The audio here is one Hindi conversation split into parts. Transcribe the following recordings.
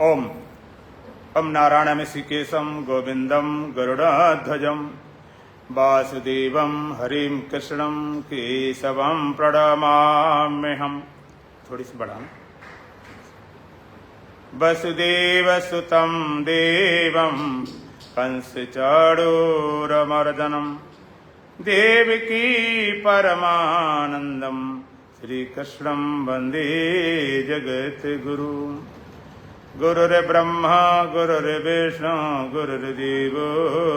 ओम हम नारायणमिषिकेशं गोविंदम गरुड़ध्वजं वासुदेवं हरिं कृष्णं केशवं प्रणमाम्यहम्। थोड़ी सी बढ़ाना। वसुदेवसुतं देवं कंसचाणूरमर्दनं देवकी परमानन्दं श्रीकृष्णं वन्दे जगद्गुरुं। गुरुर्ब्रह्मा गुरुर्विष्णु गुरुर्देवो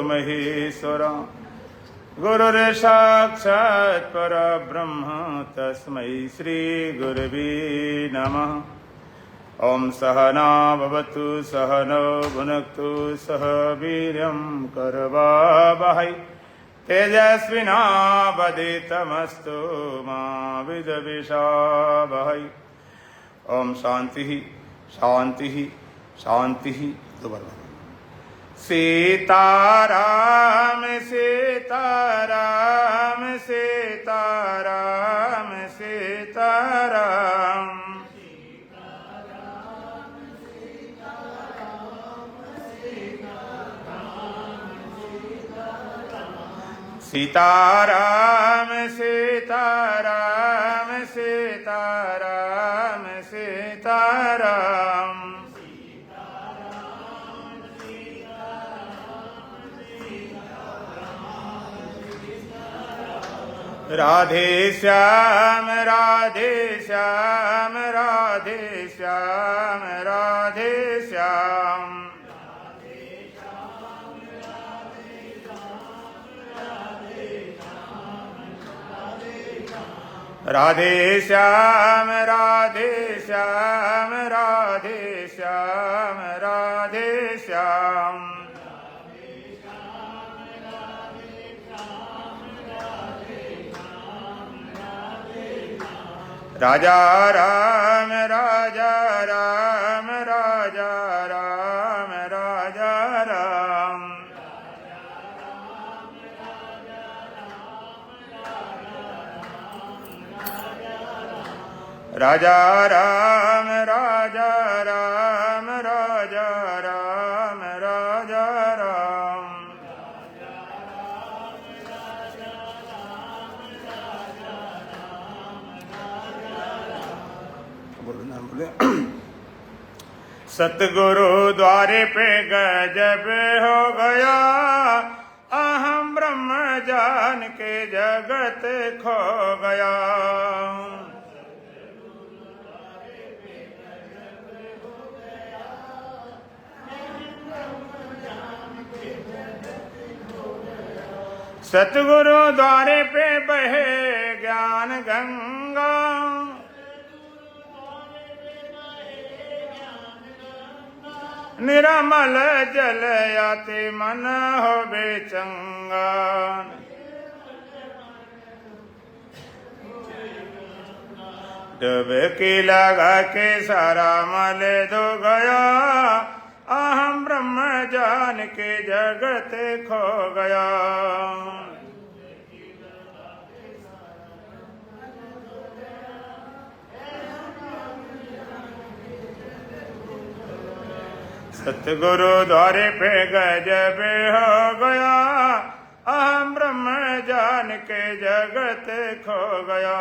महेश्वरः गुरुर्साक्षात् परब्रह्म तस्मै श्रीगुरवे नमः। ओम सहना भवतु सहनौ भुनक्तु सह वीर्यं करवावहै तेजस्विनावधीतमस्तु मा विद्विषावहै। ओम शांति शांति शांति। दोबारा सीताराम सीताराम सीताराम सीताराम सीताराम सीताराम सीताराम सीताराम। राधे श्याम राधे श्याम राधे श्याम राधे श्याम। राधे श्याम राधे श्याम राधे श्याम राधे श्याम। राजा राम राजा राम राजा राम राजा राम। राजा राम राजा राम राजा राम राजा राम। सतगुरु द्वारे पे गजब हो गया, अहम ब्रह्म जान के जगत खो गया। सतगुरु द्वारे पे बहे ज्ञान गंगा, निरमल जल आते मन हो बेचंगा। डुबकी लगा के सारा मल धो गया, अहम ब्रह्म जान के जगत खो गया। सतगुरु द्वारे पे गजब हो गया, अहम ब्रह्म जान के जगत खो गया।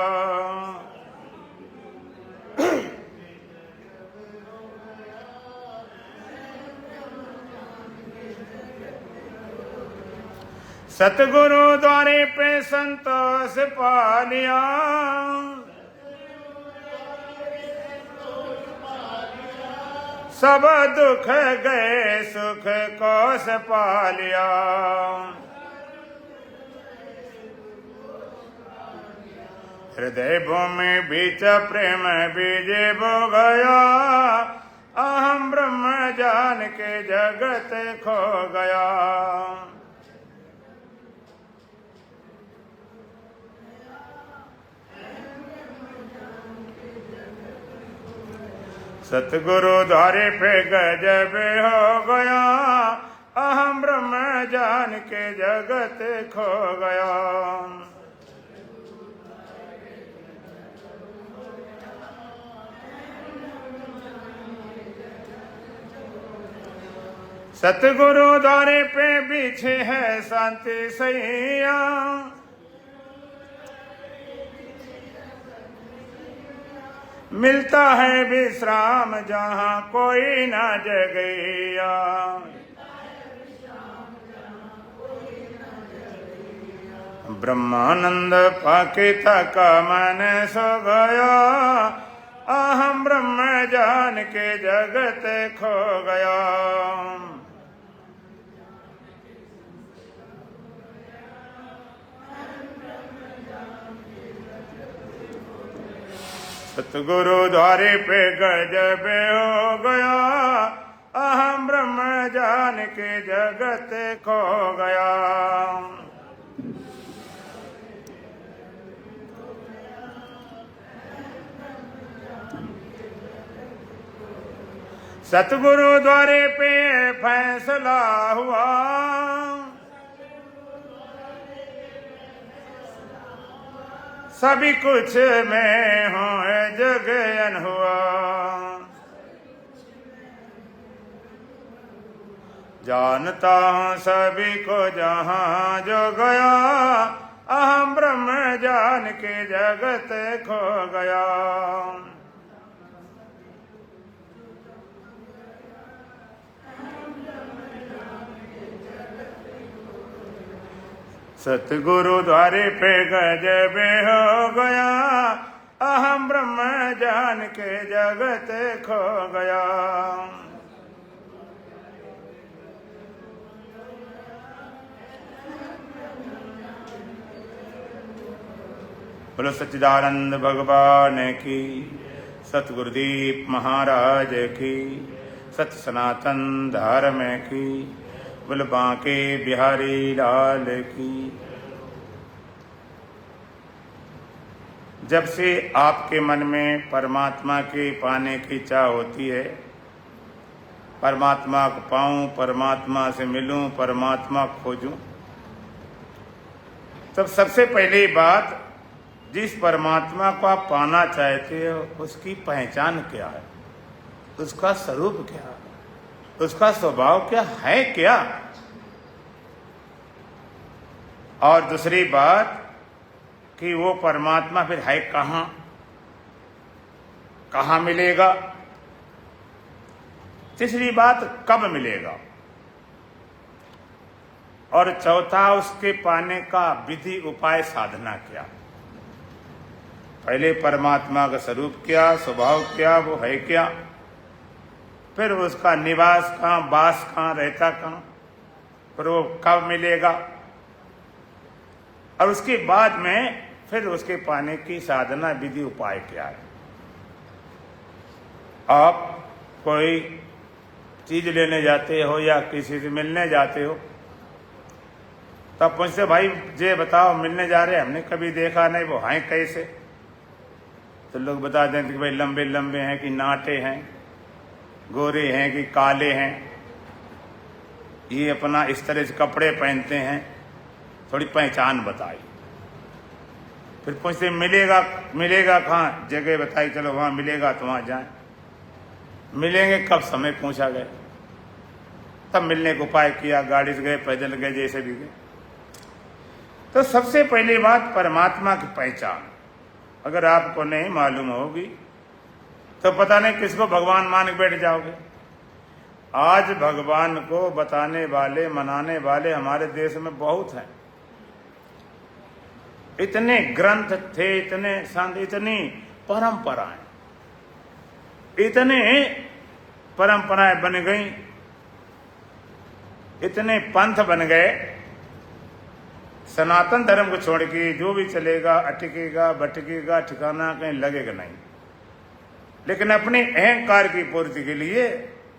सतगुरु द्वारे पे संतोष पा लिया, सब दुख गए सुख कोस पा लिया। हृदय भूमि बीच प्रेम बीज बो गया, अहम ब्रह्म जान के जगत खो गया। सतगुरु द्वारे पे गजब हो गया, अहम ब्रह्म जान के जगत खो गया। सतगुरु द्वारे पे बिछे है शांति सैया, मिलता है विश्राम जहाँ कोई ना जगैया। ब्रह्मानंद पाके तक मन सो गया, अहम ब्रह्म जान के जगत खो गया। सतगुरु द्वारे पे गजब हो गया, अहम ब्रह्म जान के जगत खो गया। सतगुरु द्वारे पे फैसला हुआ, सभी कुछ में हो जगन हुआ। जानता हूँ सभी को जहाँ जो गया, अहम ब्रह्म जान के जगत खो गया। सतगुरु द्वारे पे गजब हो गया, अहम ब्रह्म जान के जगत खो गया। बोलो सच्चिदानंद भगवान की, सतगुरुदीप महाराज की, सत्य सनातन धर्म की, बोल बांके बिहारी लाल की। जब से आपके मन में परमात्मा के पाने की इच्छा होती है, परमात्मा को पाऊं, परमात्मा से मिलूं, परमात्मा खोजूं, तब सबसे पहली बात, जिस परमात्मा को आप पाना चाहते हो उसकी पहचान क्या है, उसका स्वरूप क्या है, उसका स्वभाव क्या है क्या। और दूसरी बात कि वो परमात्मा फिर है कहाँ, कहाँ मिलेगा। तीसरी बात कब मिलेगा। और चौथा उसके पाने का विधि उपाय साधना क्या। पहले परमात्मा का स्वरूप क्या, स्वभाव क्या, वो है क्या, फिर उसका निवास कहाँ, वास कहाँ, रहता कहाँ, फिर वो कब मिलेगा, और उसके बाद में फिर उसके पाने की साधना विधि उपाय क्या है। आप कोई चीज लेने जाते हो या किसी से मिलने जाते हो, तब पूछते भाई जे बताओ मिलने जा रहे हैं, हमने कभी देखा नहीं, वो हैं कैसे। तो लोग बता देते कि भाई लंबे लंबे हैं कि नाटे हैं, गोरे हैं कि काले हैं, ये अपना इस तरह से कपड़े पहनते हैं, थोड़ी पहचान बताई। फिर पूछते मिलेगा, मिलेगा कहाँ, जगह बताई, चलो वहाँ मिलेगा तो वहाँ जाएं। मिलेंगे कब, समय पूछा गया, तब मिलने का उपाय किया, गाड़ी से गए, पैदल गए, जैसे भी गए। तो सबसे पहली बात परमात्मा की पहचान अगर आपको नहीं मालूम होगी तो पता नहीं किसको भगवान मान के बैठ जाओगे। आज भगवान को बताने वाले, मनाने वाले हमारे देश में बहुत हैं। इतने ग्रंथ थे, इतने संत, इतनी परंपराएं, इतने परंपराएं बन गई, इतने पंथ बन गए। सनातन धर्म को छोड़ के जो भी चलेगा, अटकेगा, भटकेगा, ठिकाना कहीं लगेगा नहीं। लेकिन अपने अहंकार की पूर्ति के लिए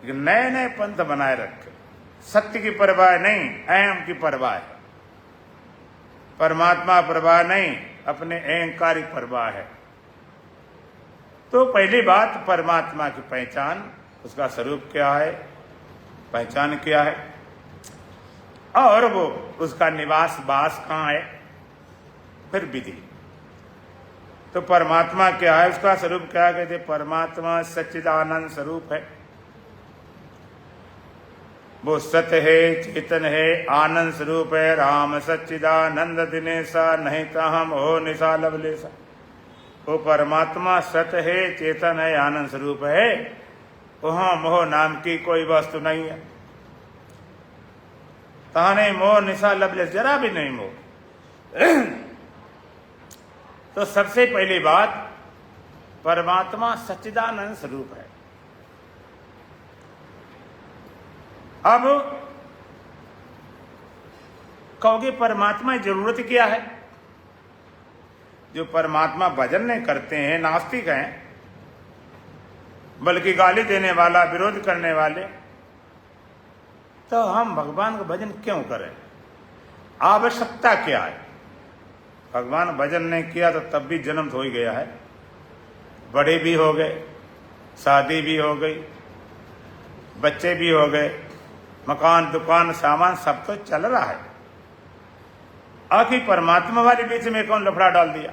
नए नए पंथ बनाए रखे। सत्य की परवाह नहीं, अहम की परवाह है। परमात्मा परवाह नहीं, अपने अहंकार की परवाह है। तो पहली बात परमात्मा की पहचान, उसका स्वरूप क्या है, पहचान क्या है, और वो उसका निवास वास कहाँ है, फिर विधि। तो परमात्मा क्या है, उसका स्वरूप क्या है, कहते परमात्मा सच्चिदानंद स्वरूप है। वो सत्य है, चेतन है, आनंद स्वरूप है, राम सच्चिदानंद दिनेशा, नहीं हम हो निशा लवलेशा। वो परमात्मा सत्य है, चेतन है, आनंद स्वरूप है, वहां मोह नाम की कोई वस्तु नहीं है। ताने मोह निशा लवलेश, जरा भी नहीं मोह। तो सबसे पहली बात, परमात्मा सच्चिदानंद स्वरूप है। अब कहोगे परमात्मा की जरूरत क्या है? जो परमात्मा भजन नहीं करते हैं, नास्तिक हैं, बल्कि गाली देने वाला, विरोध करने वाले, तो हम भगवान का भजन क्यों करें? आवश्यकता क्या है? भगवान भजन नहीं किया तो तब भी जन्म हो ही गया है, बड़े भी हो गए, शादी भी हो गई, बच्चे भी हो गए, मकान दुकान सामान सब तो चल रहा है। आखिर परमात्मा वाले बीच में कौन लफड़ा डाल दिया?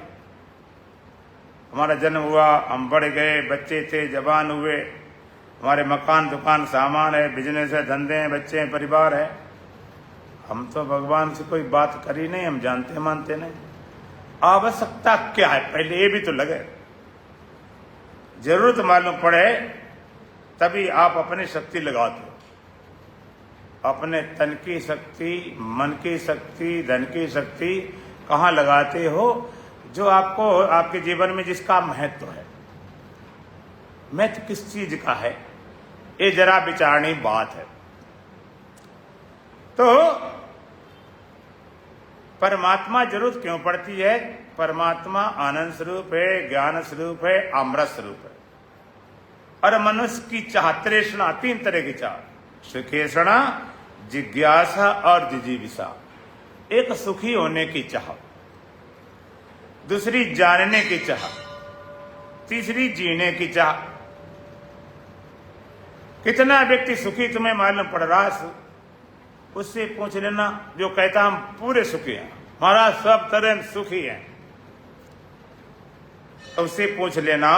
हमारा जन्म हुआ, हम बढ़ गए, बच्चे थे, जवान हुए, हमारे मकान दुकान सामान है, बिजनेस है, धंधे हैं, बच्चे हैं, परिवार है, हम तो भगवान से कोई बात करी नहीं, हम जानते मानते नहीं। आवश्यकता क्या है? पहले ये भी तो लगे। जरूरत मालूम पड़े तभी आप अपनी शक्ति लगाते हो। अपने तन की शक्ति, मन की शक्ति, धन की शक्ति कहाँ लगाते हो? जो आपको, आपके जीवन में जिसका महत्व है। महत्व किस चीज का है, ये जरा विचारणी बात है। तो परमात्मा जरूरत क्यों पड़ती है? परमात्मा आनंद स्वरूप है, ज्ञान स्वरूप है, अमृत स्वरूप है। और मनुष्य की चाह, तृष्णा, तीन तरह की चाह, सुखेषणा, जिज्ञासा और जिजीविषा। एक सुखी होने की चाह, दूसरी जानने की चाह, तीसरी जीने की चाह। कितना व्यक्ति सुखी तुम्हें मालूम पड़ रहा है? उससे पूछ लेना जो कहता हम पूरे सुखी हैं, हमारा सब तरह सुखी है, तो उससे पूछ लेना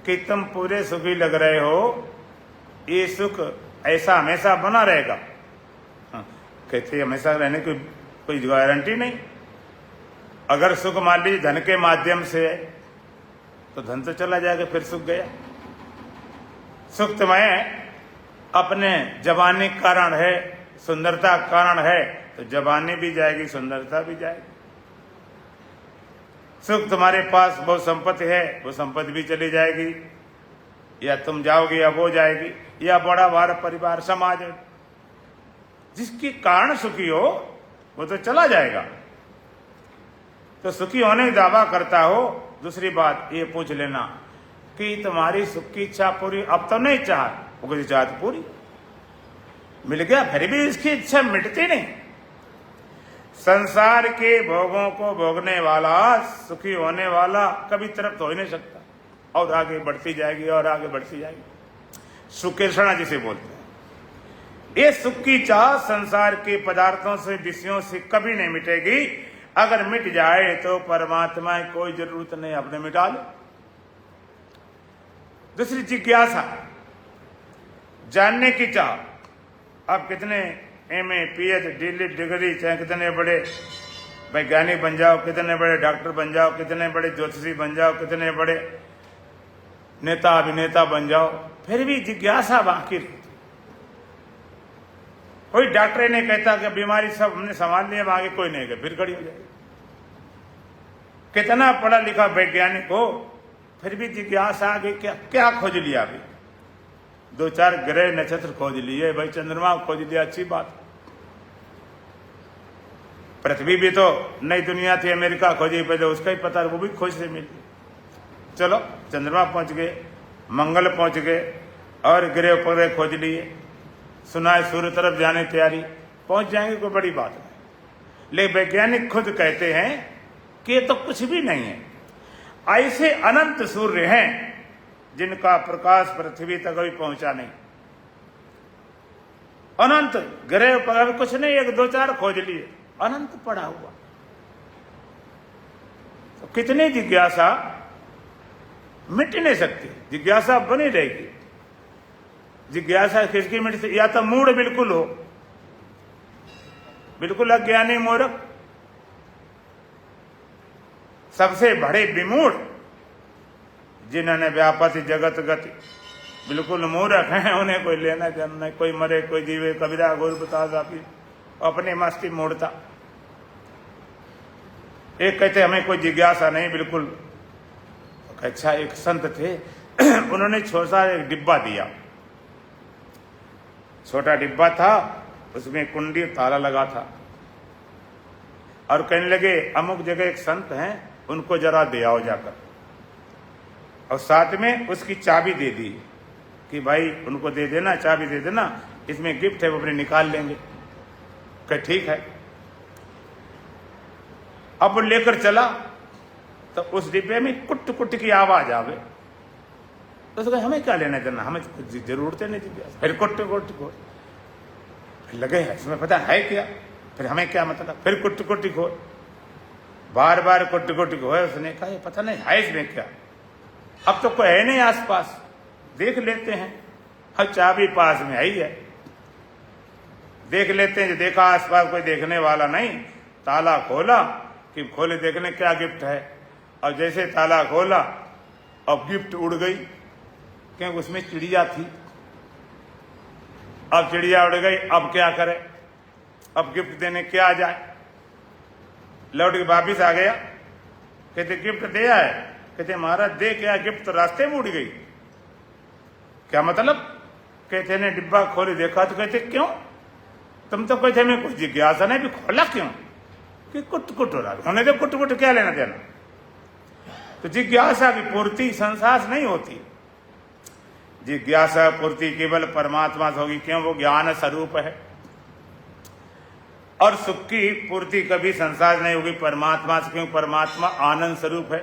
कि तुम पूरे सुखी लग रहे हो, ये सुख ऐसा हमेशा बना रहेगा? कहते हमेशा रहने की कोई गारंटी नहीं। अगर सुख मान लीजिए धन के माध्यम से है तो धन तो चला जाएगा, फिर सुख गया। सुख तुम्हें अपने जवानी कारण है, सुंदरता कारण है, तो जवानी भी जाएगी, सुंदरता भी जाएगी। सुख तुम्हारे पास बहुत संपत्ति है, वो संपत्ति भी चली जाएगी, या तुम जाओगे या वो जाएगी, या बड़ा बार परिवार समाज है, जिसके कारण सुखी हो वो तो चला जाएगा। तो सुखी होने का दावा करता हो। दूसरी बात ये पूछ लेना कि तुम्हारी सुख की इच्छा पूरी अब तो नहीं चाह, वो चाह तो पूरी मिल गया, फिर भी इसकी इच्छा मिटती नहीं। संसार के भोगों को भोगने वाला, सुखी होने वाला कभी तृप्त हो ही नहीं सकता, और आगे बढ़ती जाएगी और आगे बढ़ती जाएगी। सुखेषणा जिसे बोलते हैं, ये सुख की चाह संसार के पदार्थों से, विषयों से कभी नहीं मिटेगी। अगर मिट जाए तो परमात्मा की कोई जरूरत नहीं, अपने मिटा लो। दूसरी जिज्ञासा, जानने की चाह। आप कितने एमए, पीएचडी, डिग्री, चाहे कितने बड़े वैज्ञानिक बन जाओ, कितने बड़े डॉक्टर बन जाओ, कितने बड़े ज्योतिषी बन जाओ, कितने बड़े नेता अभिनेता बन जाओ, फिर भी जिज्ञासा बाकी रहती। कोई डॉक्टर नहीं कहता कि बीमारी सब हमने संभाल लिया, आगे कोई नहीं गया, फिर खड़ी हो जाएगी। कितना पढ़ा लिखा वैज्ञानिक हो, फिर भी जिज्ञासा आगे क्या क्या खोज लिया? अभी 2-4 ग्रह नक्षत्र खोज लिए, भाई चंद्रमा खोज लिया, अच्छी बात। पृथ्वी भी तो नई दुनिया थी, अमेरिका खोजी पहले, उसका ही पता, वो भी खोज से मिली। चलो चंद्रमा पहुंच गए, मंगल पहुंच गए, और ग्रह उपग्रह खोज लिए, सुना है सूर्य तरफ जाने की तैयारी, पहुंच जाएंगे, कोई बड़ी बात नहीं। लेकिन वैज्ञानिक खुद कहते हैं कि ये तो कुछ भी नहीं है। ऐसे अनंत सूर्य हैं जिनका प्रकाश पृथ्वी तक अभी पहुंचा नहीं। अनंत ग्रह पर कुछ नहीं, 1-2-4 खोज लिए, अनंत पड़ा हुआ। तो कितनी जिज्ञासा मिट नहीं सकती, जिज्ञासा बनी रहेगी। जिज्ञासा किसकी मिटती? या तो मूढ़ बिल्कुल हो, बिल्कुल अज्ञानी मूर्ख, सबसे बड़े विमूढ़ जिन्होंने व्यापति जगत गति, बिल्कुल मूर्ख हैं, उन्हें कोई लेना देना नहीं, कोई मरे कोई जीवे, कबीरा गुरु बता साफी, अपनी मस्ती मूढ़ता। एक कहते हमें कोई जिज्ञासा नहीं बिल्कुल। अच्छा, एक संत थे उन्होंने छोटा एक डिब्बा दिया, छोटा डिब्बा था, उसमें कुंडी ताला लगा था, और कहने लगे अमुक जगह एक संत हैं, उनको जरा दे आओ जाकर, और साथ में उसकी चाबी दे दी कि भाई उनको दे देना, चाबी दे देना, इसमें गिफ्ट है, वो अपने निकाल लेंगे। कह ठीक है। अब वो लेकर चला तो उस डिब्बे में कुट कुट की आवाज आवे, तो उसको हमें क्या लेना देना, हमें कुछ जरूरत नहीं थी। फिर कुट कुट को फिर लगे है इसमें पता है क्या, फिर हमें क्या मतलब, फिर कुट कुट को बार बार कुट कुट को है। उसने कहा ये पता नहीं है इसमें क्या, अब तो कोई है नहीं आसपास, देख लेते हैं। हर चाबी पास में आई है, देख लेते हैं। जो देखा आसपास कोई देखने वाला नहीं, ताला खोला कि खोले देखने क्या गिफ्ट है, और जैसे ताला खोला अब गिफ्ट उड़ गई, क्योंकि उसमें चिड़िया थी। अब चिड़िया उड़ गई, अब क्या करे, अब गिफ्ट देने क्या जाए। लौट के वापिस आ गया, कहते गिफ्ट दे आए, कहते महाराज दे क्या, गिफ्ट तो रास्ते में उड़ गई। क्या मतलब, कहते ने डिब्बा खोले देखा, तो कहते क्यों, तुम तो कहते हमें कुछ जिज्ञासा नहीं, भी खोला क्यों, कि कुट कुट हो रहा, होने दे कुट कुट, क्या लेना देना। तो जिज्ञासा की पूर्ति संसार से नहीं होती, जिज्ञासा पूर्ति केवल परमात्मा से होगी, क्यों, वो ज्ञान स्वरूप है। और सुख की पूर्ति कभी संसार नहीं होगी परमात्मा से, क्यों, परमात्मा आनंद स्वरूप है।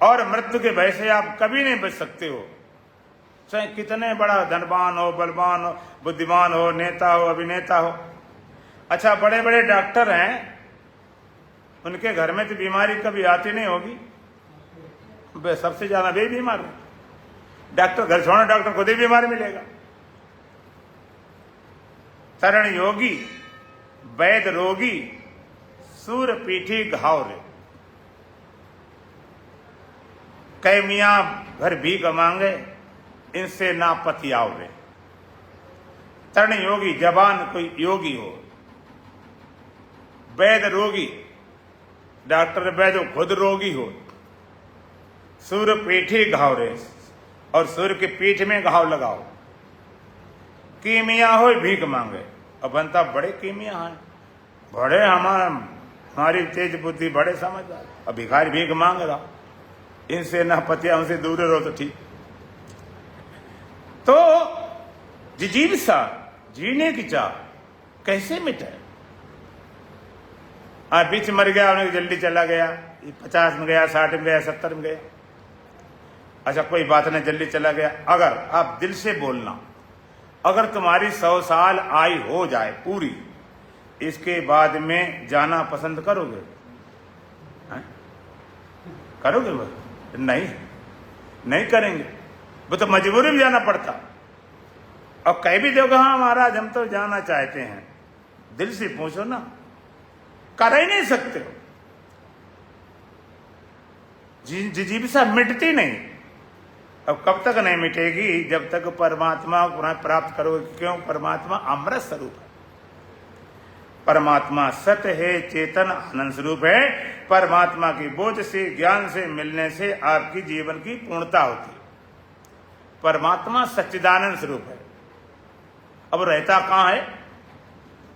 और मृत्यु के भय से आप कभी नहीं बच सकते हो, चाहे कितने बड़ा धनवान हो, बलवान हो, बुद्धिमान हो, नेता हो, अभिनेता हो। अच्छा, बड़े बड़े डॉक्टर हैं, उनके घर में तो बीमारी कभी आती नहीं होगी, सबसे ज्यादा वे बीमार है। डॉक्टर घर छोड़ो, डॉक्टर खुद ही बीमार मिलेगा। तरण योगी वैद रोगी सूर पीठी घाव रे, कै मियाँ घर भीख मांगे, इनसे ना पतियाव रे। तरण योगी, जवान कोई योगी हो, वैद रोगी, डॉक्टर वैद खुद रोगी हो, सूर पीठी घाव रे, और सूर्य की पीठ में घाव लगाओ। कीमिया हो भीख मांगे, और बनता बड़े कीमिया हैं, बड़े हमारी तेज बुद्धि, बड़े समझदार, और भिखारी भीख मांग रहा, इनसे ना पतिया, उनसे दूर रहो तो ठीक। तो जिजीविषा, जीने की चाह कैसे मिटे। बीच मर गया, उन्हें जल्दी चला गया, 50 में गया, 60 में गया, 70 में गया, अच्छा कोई बात नहीं, जल्दी चला गया। अगर आप दिल से बोलना, अगर तुम्हारी 100 साल आयु हो जाए पूरी, इसके बाद में जाना पसंद करोगे? करोगे? वो नहीं, नहीं करेंगे, वो तो मजबूरी में जाना पड़ता। अब कह भी दोगे हाँ महाराज हम तो जाना चाहते हैं, दिल से पूछो ना, कर ही नहीं सकते हो। जिजीविषा मिटती नहीं। अब कब तक नहीं मिटेगी? जब तक परमात्मा को प्राप्त करोगे। क्यों? परमात्मा अमृत स्वरूप है, परमात्मा सत्य है, चेतन आनंद स्वरूप है। परमात्मा की बोध से, ज्ञान से मिलने से आपकी जीवन की पूर्णता होती है। परमात्मा सच्चिदानंद स्वरूप है। अब रहता कहाँ है?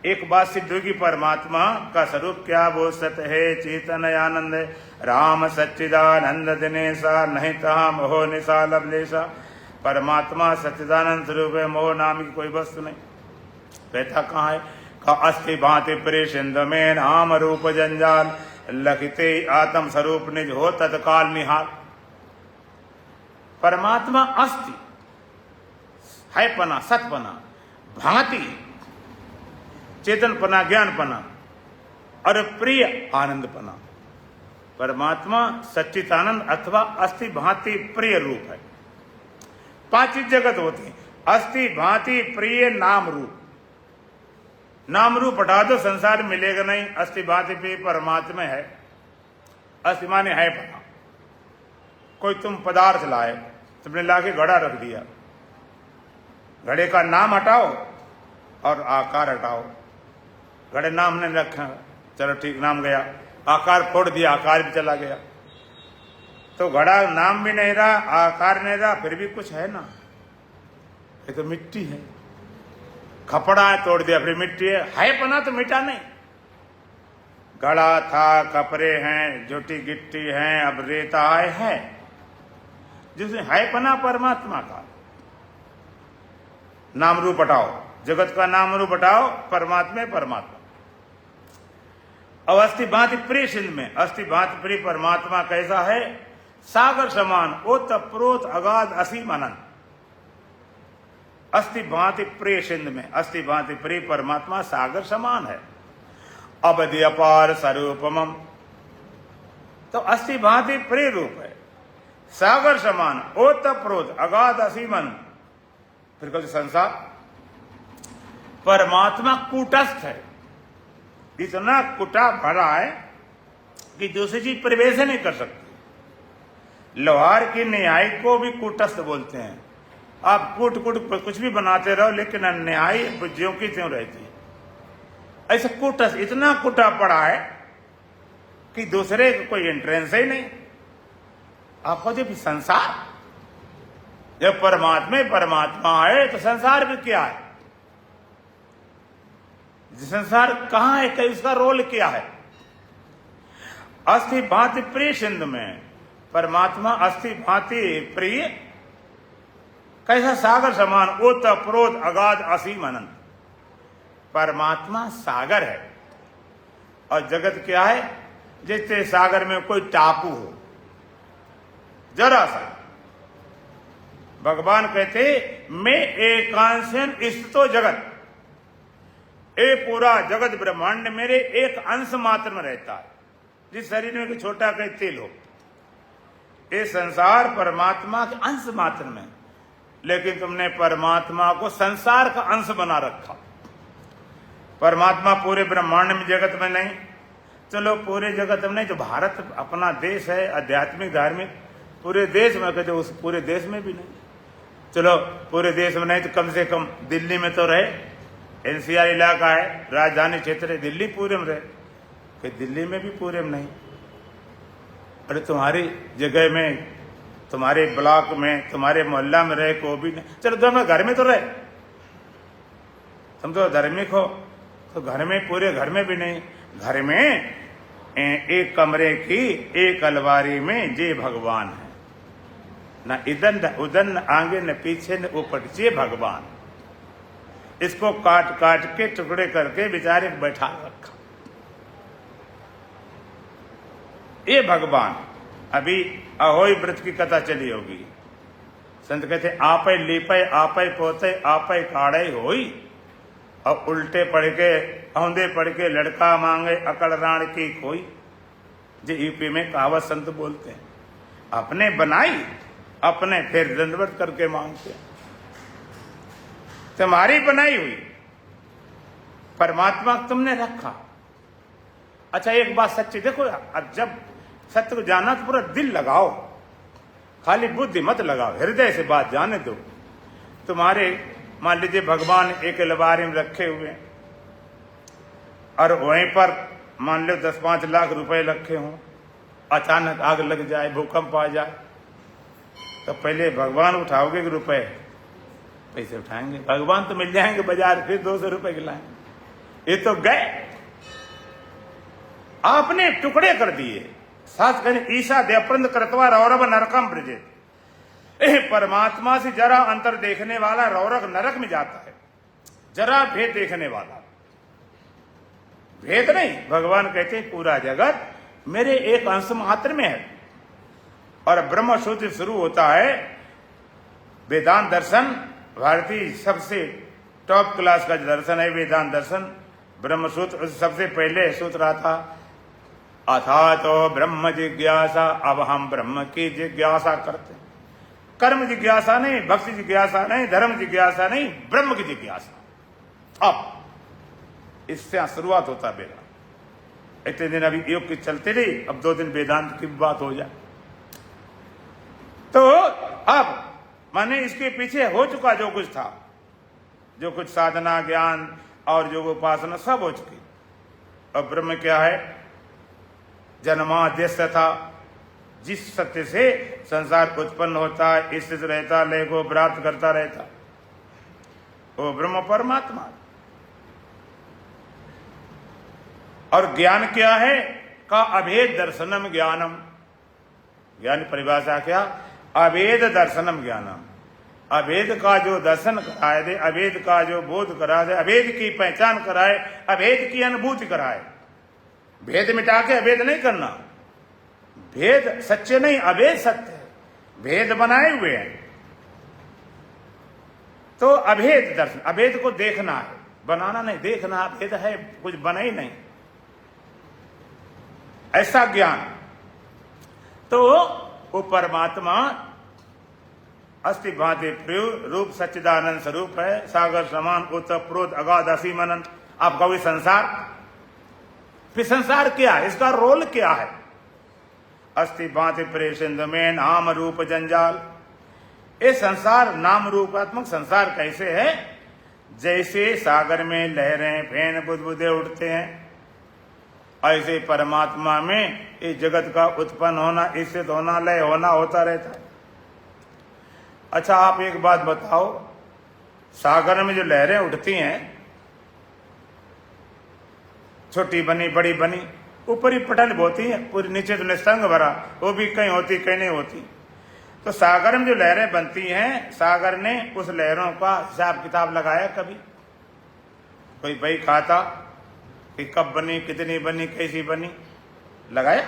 एक बात सिद्ध होगी, परमात्मा का स्वरूप क्या? वो सत्य है, चेतन आनंद है। राम सच्चिदानंद दिनेशा, नहीं तहा मोह निशा लवलेशा। परमात्मा सच्चिदानंद स्वरूप है, मोह नाम की कोई वस्तु नहीं। रहता कहाँ है? अस्थि भांति प्रेषिंद में नाम रूप जंजाल, लखिते आत्म स्वरूप निज हो तत्काल निहाल। परमात्मा अस्थि है, पना सतपना, भांति चेतनपना, ज्ञानपना, और प्रिय आनंदपना। परमात्मा सच्चिदानंद अथवा अस्थि भांति प्रिय रूप है। 5 चीज जगत होती है। अस्थि भांति प्रिय नाम रूप। नाम रूप हटा दो संसार मिलेगा नहीं। अस्थि भांति प्रिय परमात्मा है। अस्थि माने है पना। कोई तुम पदार्थ लाए, तुमने लाके घड़ा रख दिया, घड़े का नाम हटाओ और आकार हटाओ। घड़े नाम ने रखा, चलो ठीक, नाम गया, आकार फोड़ दिया, आकार भी चला गया। तो घड़ा नाम भी नहीं रहा, आकार नहीं रहा, फिर भी कुछ है ना। ये तो मिट्टी है। खपड़ा है, तोड़ दिया, फिर मिट्टी है पना तो मिटा नहीं। घड़ा था, कपड़े हैं, झूठी गिट्टी है, अब रेता है जिसमें है पना परमात्मा का। नाम रूप हटाओ, जगत का नाम रूप हटाओ, परमात्मा परमात्मा। अब अस्थि भांति प्रिय सिंध में, अस्थि भांति प्रिय परमात्मा कैसा है? सागर समान, ओतप्रोत अगाध असीम अनंत। अस्थि भांति प्रिय सिंध में, अस्थि भांति प्रिय परमात्मा सागर समान है, अवधि अपार स्वरूपम। तो अस्थि भांति प्रिय रूप है, सागर समान, ओतप्रोत अगाध असीम अनंत। फिर कल संसार परमात्मा कूटस्थ है, इतना कुटा भरा है कि दूसरी चीज प्रवेश नहीं कर सकती। लोहार की न्याय को भी कूटस्थ बोलते हैं। आप कूट कूट कुछ भी बनाते रहो, लेकिन न्याय ज्यों की त्यों रहती है। ऐसे कूटस्थ इतना कुटा पड़ा है कि दूसरे को कोई एंट्रेंस ही नहीं। आपको जब संसार, जब परमात्मा है तो संसार भी क्या है? संसार कहां है, कहीं उसका रोल क्या है? अस्थि भांति प्रिय सिंध में परमात्मा अस्थि भांति प्रिय, कैसा? सागर समान, ओतप्रोत अगाध असीम अनंत। परमात्मा सागर है और जगत क्या है? जैसे सागर में कोई टापू हो, जरा सा। भगवान कहते मैं एकांशन स्थितो जगत, ये पूरा जगत ब्रह्मांड मेरे एक अंश मात्र में रहता है। जिस शरीर में कोई छोटा कहीं तिल हो, ये संसार परमात्मा के अंश मात्र में, लेकिन तुमने परमात्मा को संसार का अंश बना रखा। परमात्मा पूरे ब्रह्मांड में जगत में नहीं। चलो पूरे जगत में नहीं तो भारत अपना देश है, आध्यात्मिक धार्मिक, पूरे देश में कहते उस पूरे देश में भी नहीं। चलो पूरे देश में नहीं तो कम से कम दिल्ली में तो रहे। एनसीआर इलाका है, राजधानी क्षेत्र है, दिल्ली पूरे में रहे, कि दिल्ली में भी पूरे में नहीं। अरे तुम्हारी जगह में, तुम्हारे ब्लॉक में, तुम्हारे मोहल्ला में रहे को भी नहीं। चलो तुम घर में तो रहे, तुम तो धार्मिक हो, तो घर में, पूरे घर में भी नहीं। घर में एक कमरे की एक अलमारी में जे भगवान है, न इधर न उधर, न आगे न पीछे न ऊपर, जे भगवान। इसको काट काट के टुकड़े करके बेचारे बैठा रखा। ये भगवान। अभी अहोई व्रत की कथा चली होगी। संत कहते आपे लीपे आपे पोते आपे काढ़े होई, और उल्टे पड़ के औंधे पड़ के लड़का मांगे अकड़ राण की कोई। जो यूपी में कहावत संत बोलते हैं, अपने बनाई अपने फिर दंडवत करके मांगते हैं। तुम्हारी बनाई हुई परमात्मा तुमने रखा। अच्छा एक बात सच्ची देखो, अब जब सत्य को जाना तो पूरा दिल लगाओ, खाली बुद्धि मत लगाओ, हृदय से बात जाने दो। तुम्हारे मान लीजिए भगवान एक अलमारी में रखे हुए और वहीं पर मान लो 10-5 लाख रुपए रखे हों, अचानक आग लग जाए, भूकंप आ जाए, तो पहले भगवान उठाओगे कि रुपए? पैसे उठाएंगे। भगवान तो मिल जाएंगे बाजार, फिर 200 रुपए खिलाएंगे। ये तो गए, आपने टुकड़े कर दिए। साथ कहें ईशा देवप्रंद करतवा रौरव नरकम ब्रजे। परमात्मा से जरा अंतर देखने वाला रौरक नरक में जाता है, जरा भेद देखने वाला। भेद नहीं, भगवान कहते पूरा जगत मेरे एक अंश मात्र में है। और ब्रह्म सूत्र शुरू होता है वेदांत दर्शन, भारतीय सबसे टॉप क्लास का दर्शन है वेदांत दर्शन। ब्रह्म सूत्र सबसे पहले सूत्र आता, अथा तो ब्रह्म जिज्ञासा, अब हम ब्रह्म की जिज्ञासा करते हैं। कर्म जिज्ञासा नहीं, भक्ति जिज्ञासा नहीं, धर्म जिज्ञासा नहीं, ब्रह्म की जिज्ञासा। अब इससे शुरुआत होता वेदांत। इतने दिन अभी योग की चलती रही, अब 2 दिन वेदांत की बात हो जाए। तो अब माने इसके पीछे हो चुका जो कुछ था, जो कुछ साधना ज्ञान और जो उपासना सब हो चुकी। अब ब्रह्म क्या है? जन्माद्यस्य था, जिस सत्य से संसार उत्पन्न होता है, स्थित रहता, लय को प्राप्त करता रहता, वो ब्रह्म परमात्मा। और ज्ञान क्या है? का अभेद दर्शनम ज्ञानम। ज्ञान परिभाषा क्या? अभेद दर्शनम ज्ञानम। अभेद का जो दर्शन कराए दे, अभेद का जो बोध करा दे, अभेद की पहचान कराए, अभेद की अनुभूति कराए। भेद मिटा के अभेद नहीं करना। भेद सच्चे नहीं, अभेद सत्य है, भेद बनाए हुए हैं। तो अभेद दर्शन, अभेद को देखना है, बनाना नहीं, देखना। अभेद है, कुछ बना ही नहीं, ऐसा ज्ञान। तो वो परमात्मा अस्ति भांति रूप सच्चिदानंद स्वरूप है, सागर समान उत्प्रोत अगाध असीम अनंत। आपका वही संसार। फिर संसार क्या है? इसका रोल क्या है? अस्ति भांति प्रेषिंद में नाम रूप जंजाल। ये संसार नाम रूपात्मक संसार कैसे है? जैसे सागर में लहरें फेन बुदबुदे उठते हैं, ऐसे परमात्मा में इस जगत का उत्पन्न होना, स्थित होना, लय होना होता रहता है। अच्छा, आप एक बात बताओ, सागर में जो लहरें उठती हैं, छोटी बनी बड़ी बनी, ऊपर ही पटल होती है, पूरी नीचे तो निस्तंग भरा, वो भी कहीं होती कहीं नहीं होती। तो सागर में जो लहरें बनती हैं, सागर ने उस लहरों का हिसाब किताब लगाया कभी? कोई भाई खाता कि कब बनी, कितनी बनी, कैसी बनी? लगाया?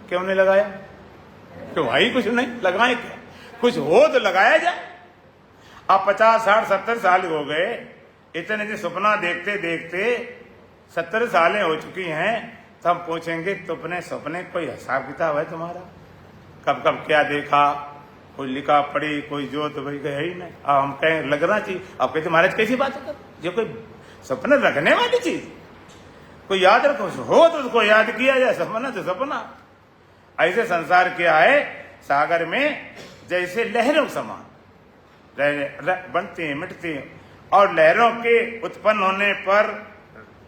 क्यों नहीं लगाया? क्यों भाई कुछ नहीं लगाए? क्या कुछ हो तो लगाया जाए। अब 50, 60, 70 साल हो गए, इतने जो सपना देखते देखते 70 सालें हो चुकी हैं, तो हम पूछेंगे तुमने सपने कोई हिसाब किताब है तुम्हारा? कब कब क्या देखा? कोई लिखा पढ़ी, कोई जोत भाई है ही नहीं। अब हम कहें लगना चाहिए, अब कहते महाराज कैसी बात कर, जो कोई सपने रखने वाली चीज, कोई याद रखो, हो तो उसको याद किया जाए, सपना तो सपना। ऐसे संसार क्या है? सागर में जैसे लहरों समान बनती हैं, मिटती हैं, और लहरों के उत्पन्न होने पर,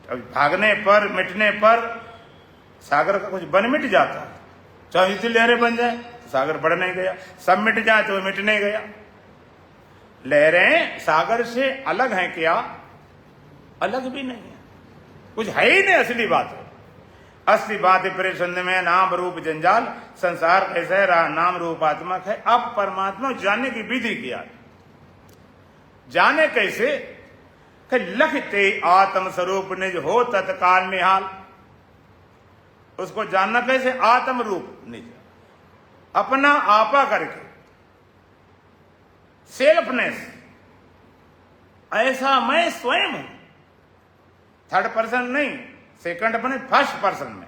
भागने पर, मिटने पर सागर का कुछ बन मिट जाता है। चाहे इतनी लहरें बन जाए तो सागर बढ़ नहीं गया, सब मिट जाए तो मिट नहीं गया। लहरें सागर से अलग हैं क्या? अलग भी नहीं है, कुछ है ही नहीं। असली बात है, असली बात है प्रेषण में नाम रूप जंजाल। संसार कैसे है? नाम रूपात्मक है। अब परमात्मा जानने की विधि क्या है? जाने कैसे? लखते आत्म स्वरूप निज हो तत्काल निहाल। उसको जानना कैसे? आत्म रूप निज, अपना आपा करके, सेल्फनेस। ऐसा मैं स्वयं हूं, थर्ड पर्सन नहीं, सेकंड अपने फर्स्ट पर्सन में।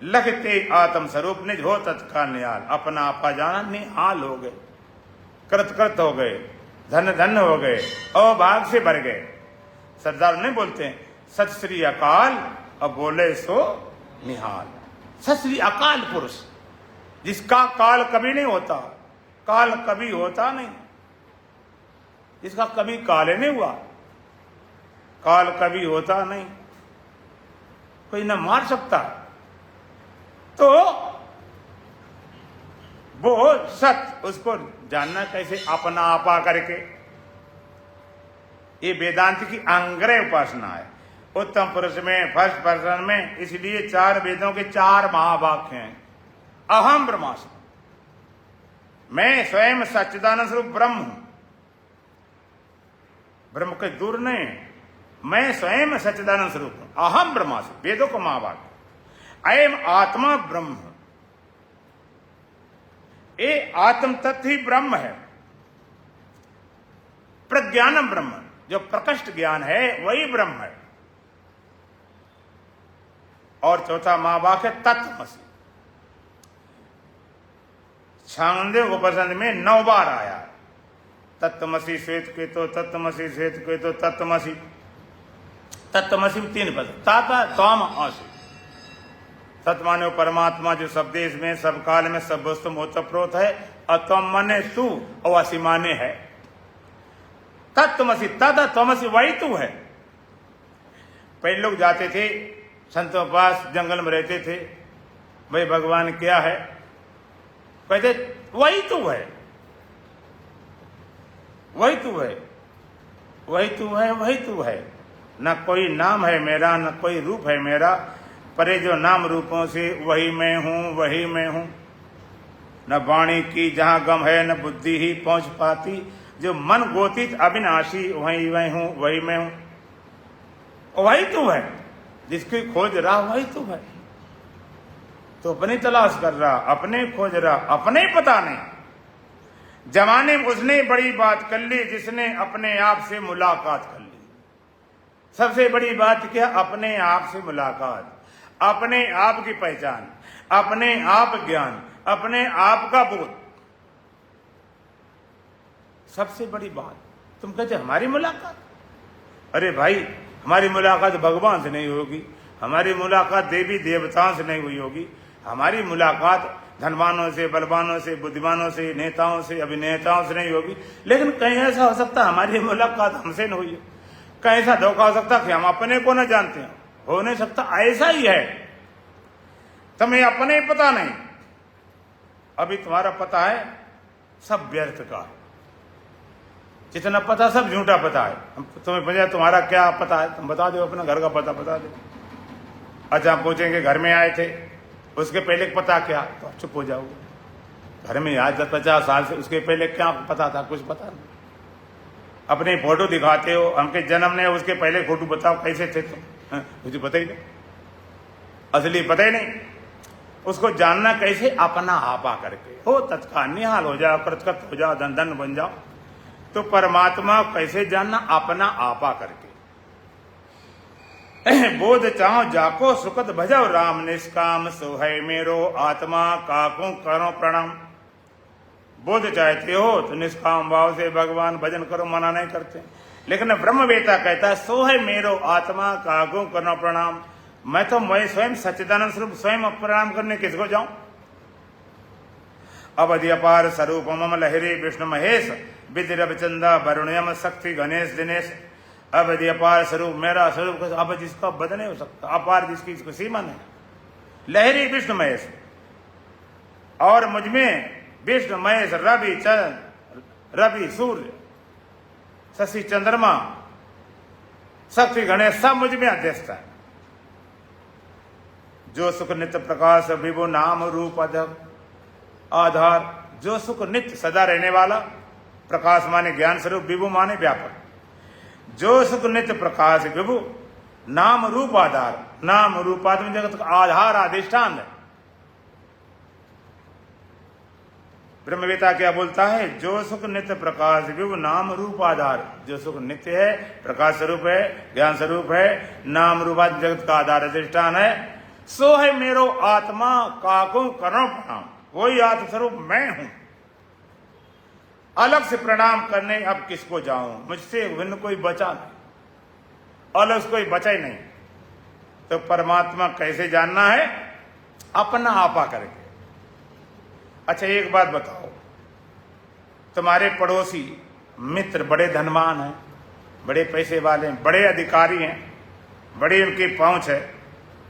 लखते आत्म स्वरूप निज हो तत्काल निहाल। अपना आपा जाना, निहाल हो गए, कृत हो गए, धन धन हो गए, अभाग से भर गए। सरदार नहीं बोलते हैं सत श्री अकाल, अब बोले सो निहाल। सत श्री अकाल पुरुष, जिसका काल कभी नहीं होता, काल कभी होता नहीं, जिसका कभी काल नहीं हुआ, काल कभी होता नहीं, कोई न मार सकता। तो वो सत, उसको जानना कैसे? अपना आपा करके। ये वेदांत की अंग्रह उपासना है। उत्तम पुरुष में, फर्स्ट पर्सन में, इसलिए 4 वेदों के 4 महावाक्य हैं। अहम ब्रह्मास्मि, मैं स्वयं सच्चिदानंद स्वरूप ब्रह्म हूं। ब्रह्म के दूर नहीं, मैं स्वयं सच्चिदानंद स्वरूप हूं। अहम ब्रह्मास्मि, वेदों का महावाक्य। अयम आत्मा ब्रह्म, ये आत्म तत्व ही ब्रह्म है। प्रज्ञानम ब्रह्म, जो प्रकृष्ट ज्ञान है वही ब्रह्म है। और चौथा महावाक्य तत्वमसि। छांदोग्य उपनिषद में 9 बार आया। तत्त्वमसि श्वेत केतो, तत्त्वमसि श्वेत केतो, तत्त्वमसि। तत्त्वमसि में 3 पद, ताता त्वम असि। तत्व माने परमात्मा जो सब देश में, सब काल में, सब वस्तु में ओतप्रोत है। अतम माने तू, और असि माने है। तत्त्वमसि, ताता त्वमसि, वही तू है। पहले लोग जाते थे संतों के पास, जंगल में रहते थे, भाई भगवान क्या है, कहते वही तू है, वही तू है, वही तू है, वही तू है। न कोई नाम है मेरा, न कोई रूप है मेरा, परे जो नाम रूपों से वही मैं हूं, वही मैं हूं। न वाणी की जहां गम है, न बुद्धि ही पहुंच पाती, जो मन गोतित अविनाशी वही मैं हूं, वही मैं हूं। वही तू है, जिसकी खोज रहा वही तू है। तो अपनी तलाश कर रहा, अपने खोज रहा, अपने पता नहीं। जमाने में उसने बड़ी बात कर ली जिसने अपने आप से मुलाकात कर ली। सबसे बड़ी बात क्या? अपने आप से मुलाकात, अपने आप की पहचान, अपने आप ज्ञान, अपने आप का बोध। सबसे बड़ी बात। तुम कहते हमारी मुलाकात, अरे भाई हमारी मुलाकात भगवान से नहीं होगी, हमारी मुलाकात देवी देवताओं से नहीं हुई होगी, हमारी मुलाकात धनवानों से, बलवानों से, बुद्धिमानों से, नेताओं से, अभिनेताओं से नहीं होगी। लेकिन कहीं ऐसा हो सकता हमारी मुलाकात हमसे न हुई है, कहीं ऐसा धोखा हो सकता कि हम अपने को न जानते हैं, हो नहीं सकता। ऐसा ही है, तुम्हें अपने पता नहीं। अभी तुम्हारा पता है सब व्यर्थ का है, जितना पता सब झूठा पता है। तुम्हें पूछा तुम्हारा क्या पता है, तुम बता दो, अपना घर का पता बता दो। अच्छा हम पूछेंगे घर में आए थे, उसके पहले पता क्या, तो आप चुप हो जाओगे। घर में आज 50 साल से, उसके पहले क्या पता था, कुछ पता नहीं। अपनी फोटो दिखाते हो, हमके जन्म ने, उसके पहले फोटो बताओ कैसे थे तुम, मुझे पता ही नहीं, असली पता ही नहीं। उसको जानना कैसे? अपना आपा करके हो, तत्काल निहाल हो जाओ, कृतकृत हो जाओ, धन धन बन जाओ। तो परमात्मा कैसे जानना? अपना आपा करके। बोध चाहो जाको सुखद भजो राम, निष्काम सो है मेरो आत्मा, काको करो प्रणाम। बोध चाहते हो तो निष्काम भाव से भगवान भजन करो, मना नहीं करते। लेकिन ब्रह्मवेता कहता है सो है मेरो आत्मा, काको करो प्रणाम। मैं स्वयं सच्चिदानंद स्वरूप, स्वयं प्रणाम करने किसको जाऊं? अवधि अपार स्वरूप मम लहरी विष्णु महेश, विधि रविचंदा वरुणयम शक्ति गणेश दिनेश। अवधि अपार स्वरूप मेरा स्वरूप, अब जिसका बदन नहीं हो सकता, अपार जिसकी सीमा नहीं। लहरी विष्णु महेश, और मुझमें विष्णु महेश, रवि चंद्र, रवि सूर्य, शशि चंद्रमा, शक्ति गणेश, सब मुझमें अध्यस्त है। जो सुख नित्य प्रकाश विभु नाम रूप आधार, जो सुख नित्य सदा रहने वाला, प्रकाश माने ज्ञान स्वरूप, विभु माने व्यापक। जो सुख नित्य प्रकाश विभु नाम रूप आधार, नाम रूपात्म जगत का आधार अधिष्ठान है। ब्रह्मवेता क्या बोलता है? जो सुख नित्य प्रकाश विभु नाम रूप आधार, जो सुख नित्य है, प्रकाश स्वरूप है, ज्ञान स्वरूप है, नाम रूपात्म जगत का आधार अधिष्ठान है, सो है मेरो आत्मा, काको करो प्रणाम। वही आत्म स्वरूप मैं हूं। अलग से प्रणाम करने अब किसको जाऊं? मुझसे भिन्न कोई बचा नहीं, अलग से कोई बचा ही नहीं। तो परमात्मा कैसे जानना है? अपना आपा करके। अच्छा एक बात बताओ, तुम्हारे पड़ोसी मित्र बड़े धनवान हैं, बड़े पैसे वाले हैं, बड़े अधिकारी हैं, बड़ी उनकी पहुंच है,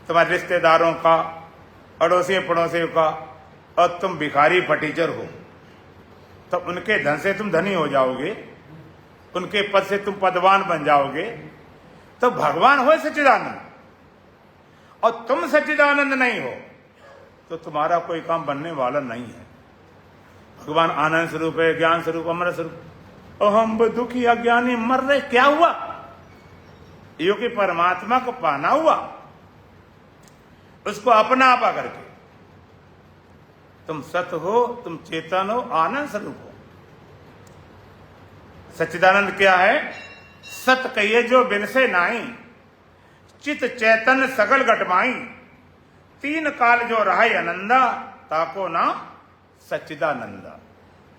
तुम्हारे रिश्तेदारों का, अड़ोसी पड़ोसियों का, और तुम भिखारी फटीचर हो, तो उनके धन से तुम धनी हो जाओगे, उनके पद से तुम पदवान बन जाओगे। तो भगवान हो सच्चिदानंद और तुम सच्चिदानंद नहीं हो, तो तुम्हारा कोई काम बनने वाला नहीं है। भगवान आनंद स्वरूप है, ज्ञान स्वरूप, अमृत स्वरूप। और हम दुखी अज्ञानी मर रहे, क्या हुआ? यो कि परमात्मा को पाना हुआ, उसको अपना आपा करके। तुम सत हो, तुम चेतन हो, आनंद स्वरूप हो। सच्चिदानंद क्या है? सत कहिए जो बिन से नाई, चित चैतन्य सगल घटमाई, तीन काल जो रहा आनंदा, ताको ना सच्चिदानंद।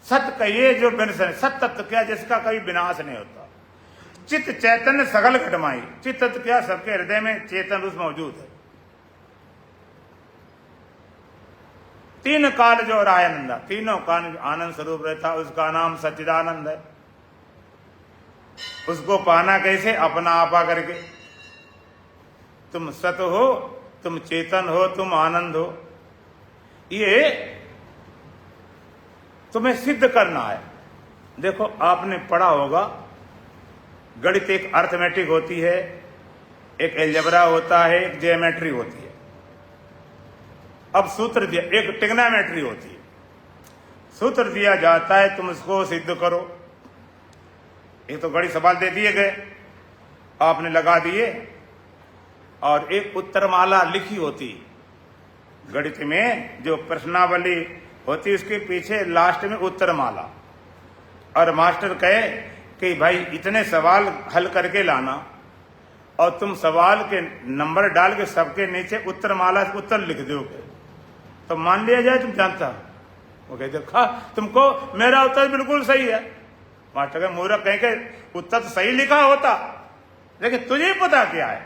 सत्य कहिए जो विनाश, सत्य तत्व क्या जिसका कभी विनाश नहीं होता। चित्त चैतन्य सगल घटमाई, चित्त तत्व क्या सबके हृदय में चेतन रूप मौजूद है। तीन काल जो राय आनंदा, तीनों काल आनंद स्वरूप रहता, उसका नाम सच्चिदानंद है। उसको पाना कैसे? अपना आपा करके। तुम सत हो, तुम चेतन हो, तुम आनंद हो, ये तुम्हें सिद्ध करना है। देखो आपने पढ़ा होगा, गणित एक अर्थमेटिक होती है, एक एल्जेब्रा होता है, एक ज्योमेट्री होती है। अब सूत्र दिया, एक ट्रिग्नोमेट्री होती है। सूत्र दिया जाता है, तुम इसको सिद्ध करो। एक तो गणित सवाल दे दिए गए, आपने लगा दिए, और एक उत्तरमाला लिखी होती। गणित में जो प्रश्नावली होती उसके पीछे लास्ट में उत्तरमाला, और मास्टर कहे कि भाई इतने सवाल हल करके लाना, और तुम सवाल के नंबर डाल के सबके नीचे उत्तरमाला से उत्तर लिख दोगे तो मान लिया जाए तुम जानता। वो कहते देखा तुमको मेरा उत्तर बिल्कुल सही है। मास्टर का मूर्ख कहें कि उत्तर तो सही लिखा होता, लेकिन तुझे पता क्या है।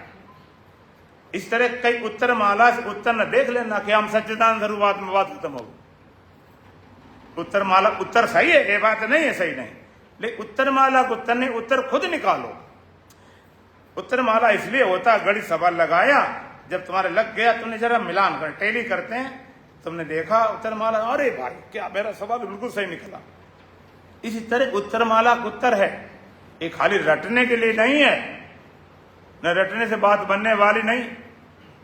इस तरह कई उत्तरमाला से उत्तर न देख लेना कि हम सच्चिदानंद स्वरूप में बात खत्म होगी। उत्तरमाला उत्तर सही है, ये बात नहीं है सही नहीं, लेकिन उत्तरमाला को उत्तर नहीं, उत्तर खुद निकालो। उत्तरमाला इसलिए होता, गणित सवाल लगाया, जब तुम्हारे लग गया तुमने जरा मिलान कर, टैली करते हैं, तुमने देखा उत्तरमाला, अरे भाई क्या मेरा सवाल बिल्कुल सही निकला। इसी तरह उत्तरमाला का उत्तर है, ये खाली रटने के लिए नहीं है, न रटने से बात बनने वाली नहीं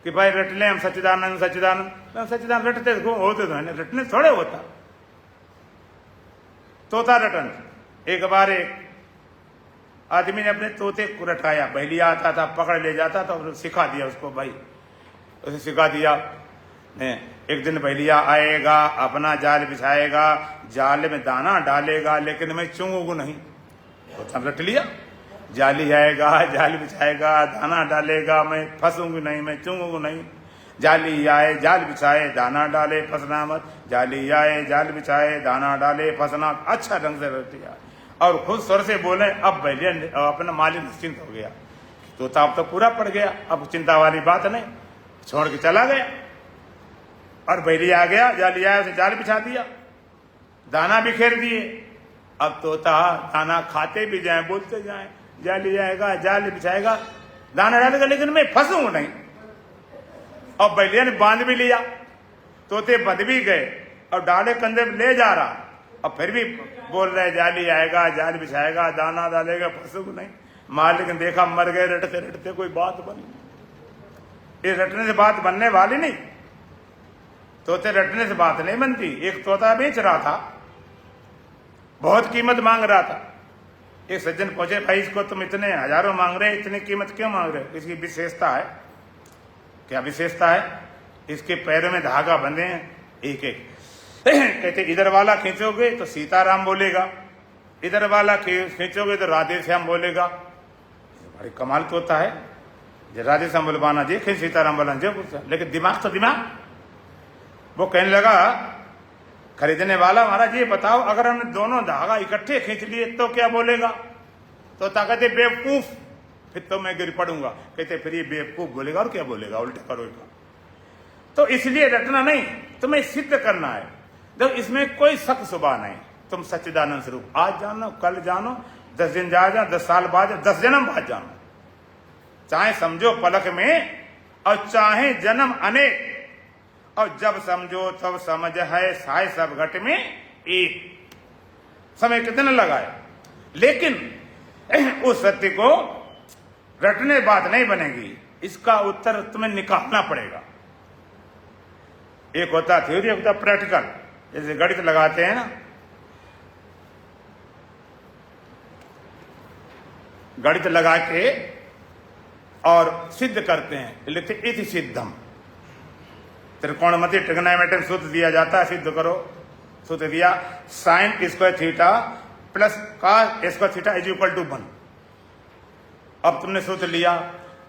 कि भाई रट ले हम सच्चिदानंद सच्चिदानंद सच्चिदानंद रटते होते तो है, रटने थोड़े होता। तोता रटन, एक बार एक आदमी ने अपने तोते को रटाया, बहलिया आता था, पकड़ ले जाता था और सिखा दिया उसको, भाई उसे सिखा दिया। एक दिन बहलिया आएगा, अपना जाल बिछाएगा, जाल में दाना डालेगा, लेकिन मैं चूंगू नहीं। तोता रट लिया, जाली आएगा, जाल बिछाएगा, दाना डालेगा, मैं फंसूंगी नहीं, मैं चूंगू नहीं। जाली आए, जाल बिछाए, दाना डाले, फंसना मत। जाली आए, जाल बिछाए, दाना डाले, फंसना। अच्छा ढंग से रट लिया और खुद स्वर से बोले। अब बहलिया अपना मालिक निश्चिंत हो गया, तोता अब तो पूरा पड़ गया, अब चिंता वाली बात नहीं, छोड़ के चला गया। और बहलिया आ गया, जाली आया, उसे जाल बिछा दिया, दाना बिखेर दिए। अब तोता दाना खाते भी जाए, बोलते जाए, जाली आएगा, जाल बिछाएगा, दाना डालेगा, लेकिन मैं फंसूंगा नहीं। अब बहलिया ने बांध भी लिया, तोते बंध भी गए, और डाले कंधे में ले जा रहा, अब फिर भी बोल रहे जाली आएगा, जाल बिछाएगा, दाना डालेगा, फंसूंगा नहीं। मालिक ने देखा मर गए रटते रटते, कोई बात बनी। ये रटने से बात बनने वाली नहीं, तोते रटने से बात नहीं बनती। एक तोता बेच रहा था, बहुत कीमत मांग रहा था। एक सज्जन पहुंचे, भाई इसको तुम इतने हजारों मांग रहे, इतनी कीमत क्यों मांग रहे हो? इसकी विशेषता है। क्या विशेषता है? इसके पैरों में धागा बंधे हैं एक एक। कहते इधर वाला खींचोगे तो सीताराम बोलेगा, इधर वाला खींचोगे तो राधे श्याम बोलेगा। बड़ी कमाल तोता है, जो राधे श्याम बोलवाना जी, खींच सीताराम बोला जो, लेकिन दिमाग तो दिमाग। वो कहने लगा खरीदने वाला, महाराज ये बताओ अगर हमने दोनों धागा इकट्ठे खींच लिए तो क्या बोलेगा? तो कहते बेवकूफ, फिर तो मैं गिर पड़ूंगा। कहते फिर ये बेवकूफ बोलेगा और क्या बोलेगा, उल्टा करोगा। तो इसलिए रटना नहीं, तुम्हें सिद्ध करना है। देखो इसमें कोई शक सुबह नहीं, तुम सच्चिदानंद स्वरूप आज जानो, कल जानो, 10 दिन जा 10 साल बाद, 10 जन्म बाद जानो। चाहे समझो पलक में और चाहे जन्म अनेक, और जब समझो तब समझ है, साय सब घट में एक। समय कितने लगाए, लेकिन उस सत्य को रटने बात नहीं बनेगी, इसका उत्तर तुम्हें निकालना पड़ेगा। एक होता थ्योरी, एक होता प्रैक्टिकल। जैसे गणित लगाते हैं ना, गणित लगा के और सिद्ध करते हैं, लिखते इति सिद्धम। त्रिकोणमिति ट्रिग्नोमेट्री सूत्र दिया जाता है, सिद्ध करो। सूत्र दिया sin square theta plus cos square theta is equal to 1। अब तुमने सूत्र लिया,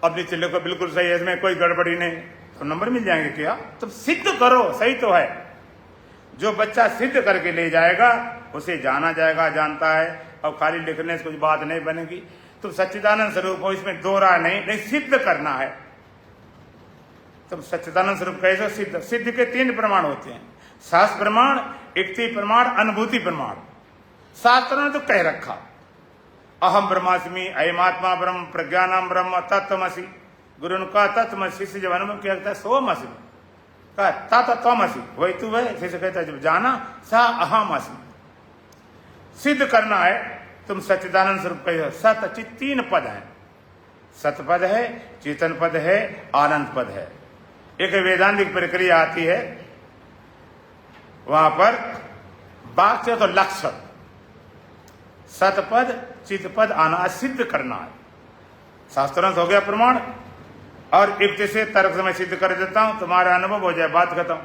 अब नीचे लिखो बिल्कुल सही है, इसमें कोई गड़बड़ी नहीं, तो नंबर मिल जाएंगे क्या? तुम सिद्ध करो, सही तो है। जो बच्चा सिद्ध करके ले जाएगा उसे जाना जाएगा, जानता है। और खाली लिखने से कुछ बात नहीं बनेगी। तुम सच्चिदानंद स्वरूप हो, इसमें दो राय नहीं, सिद्ध करना है। तुम सच्चिदानंद स्वरूप कैसे सिद्ध? सिद्ध के 3 प्रमाण होते हैं, शास्त्र प्रमाण, युक्ति प्रमाण, अनुभूति प्रमाण। शास्त्र ने तो कह रखा, अहम ब्रह्मास्मि, अयमात्मा ब्रह्म, प्रज्ञानम ब्रह्म, तत्वमसि। गुरु ने कहा तत्वमसि, शिष्य जब अनुभव क्या कहता है सोमसि, कहा तत्वमसि, वही तू है। शिष्य कहता है जब जाना सा अहम अस्मि। सिद्ध करना है। तुम सच्चिदानंद स्वरूप कहे। सत चित 3 पद है, सतपद है, चेतन पद है, आनंद पद है। एक वेदांतिक प्रक्रिया आती है, वहां पर वाक्य तो लक्ष्य, सतपद चितपद आना सिद्ध करना है। शास्त्रों से हो गया प्रमाण, और युक्ति से तर्क से मैं सिद्ध कर देता हूं, तुम्हारा अनुभव हो जाए, बात खत्म।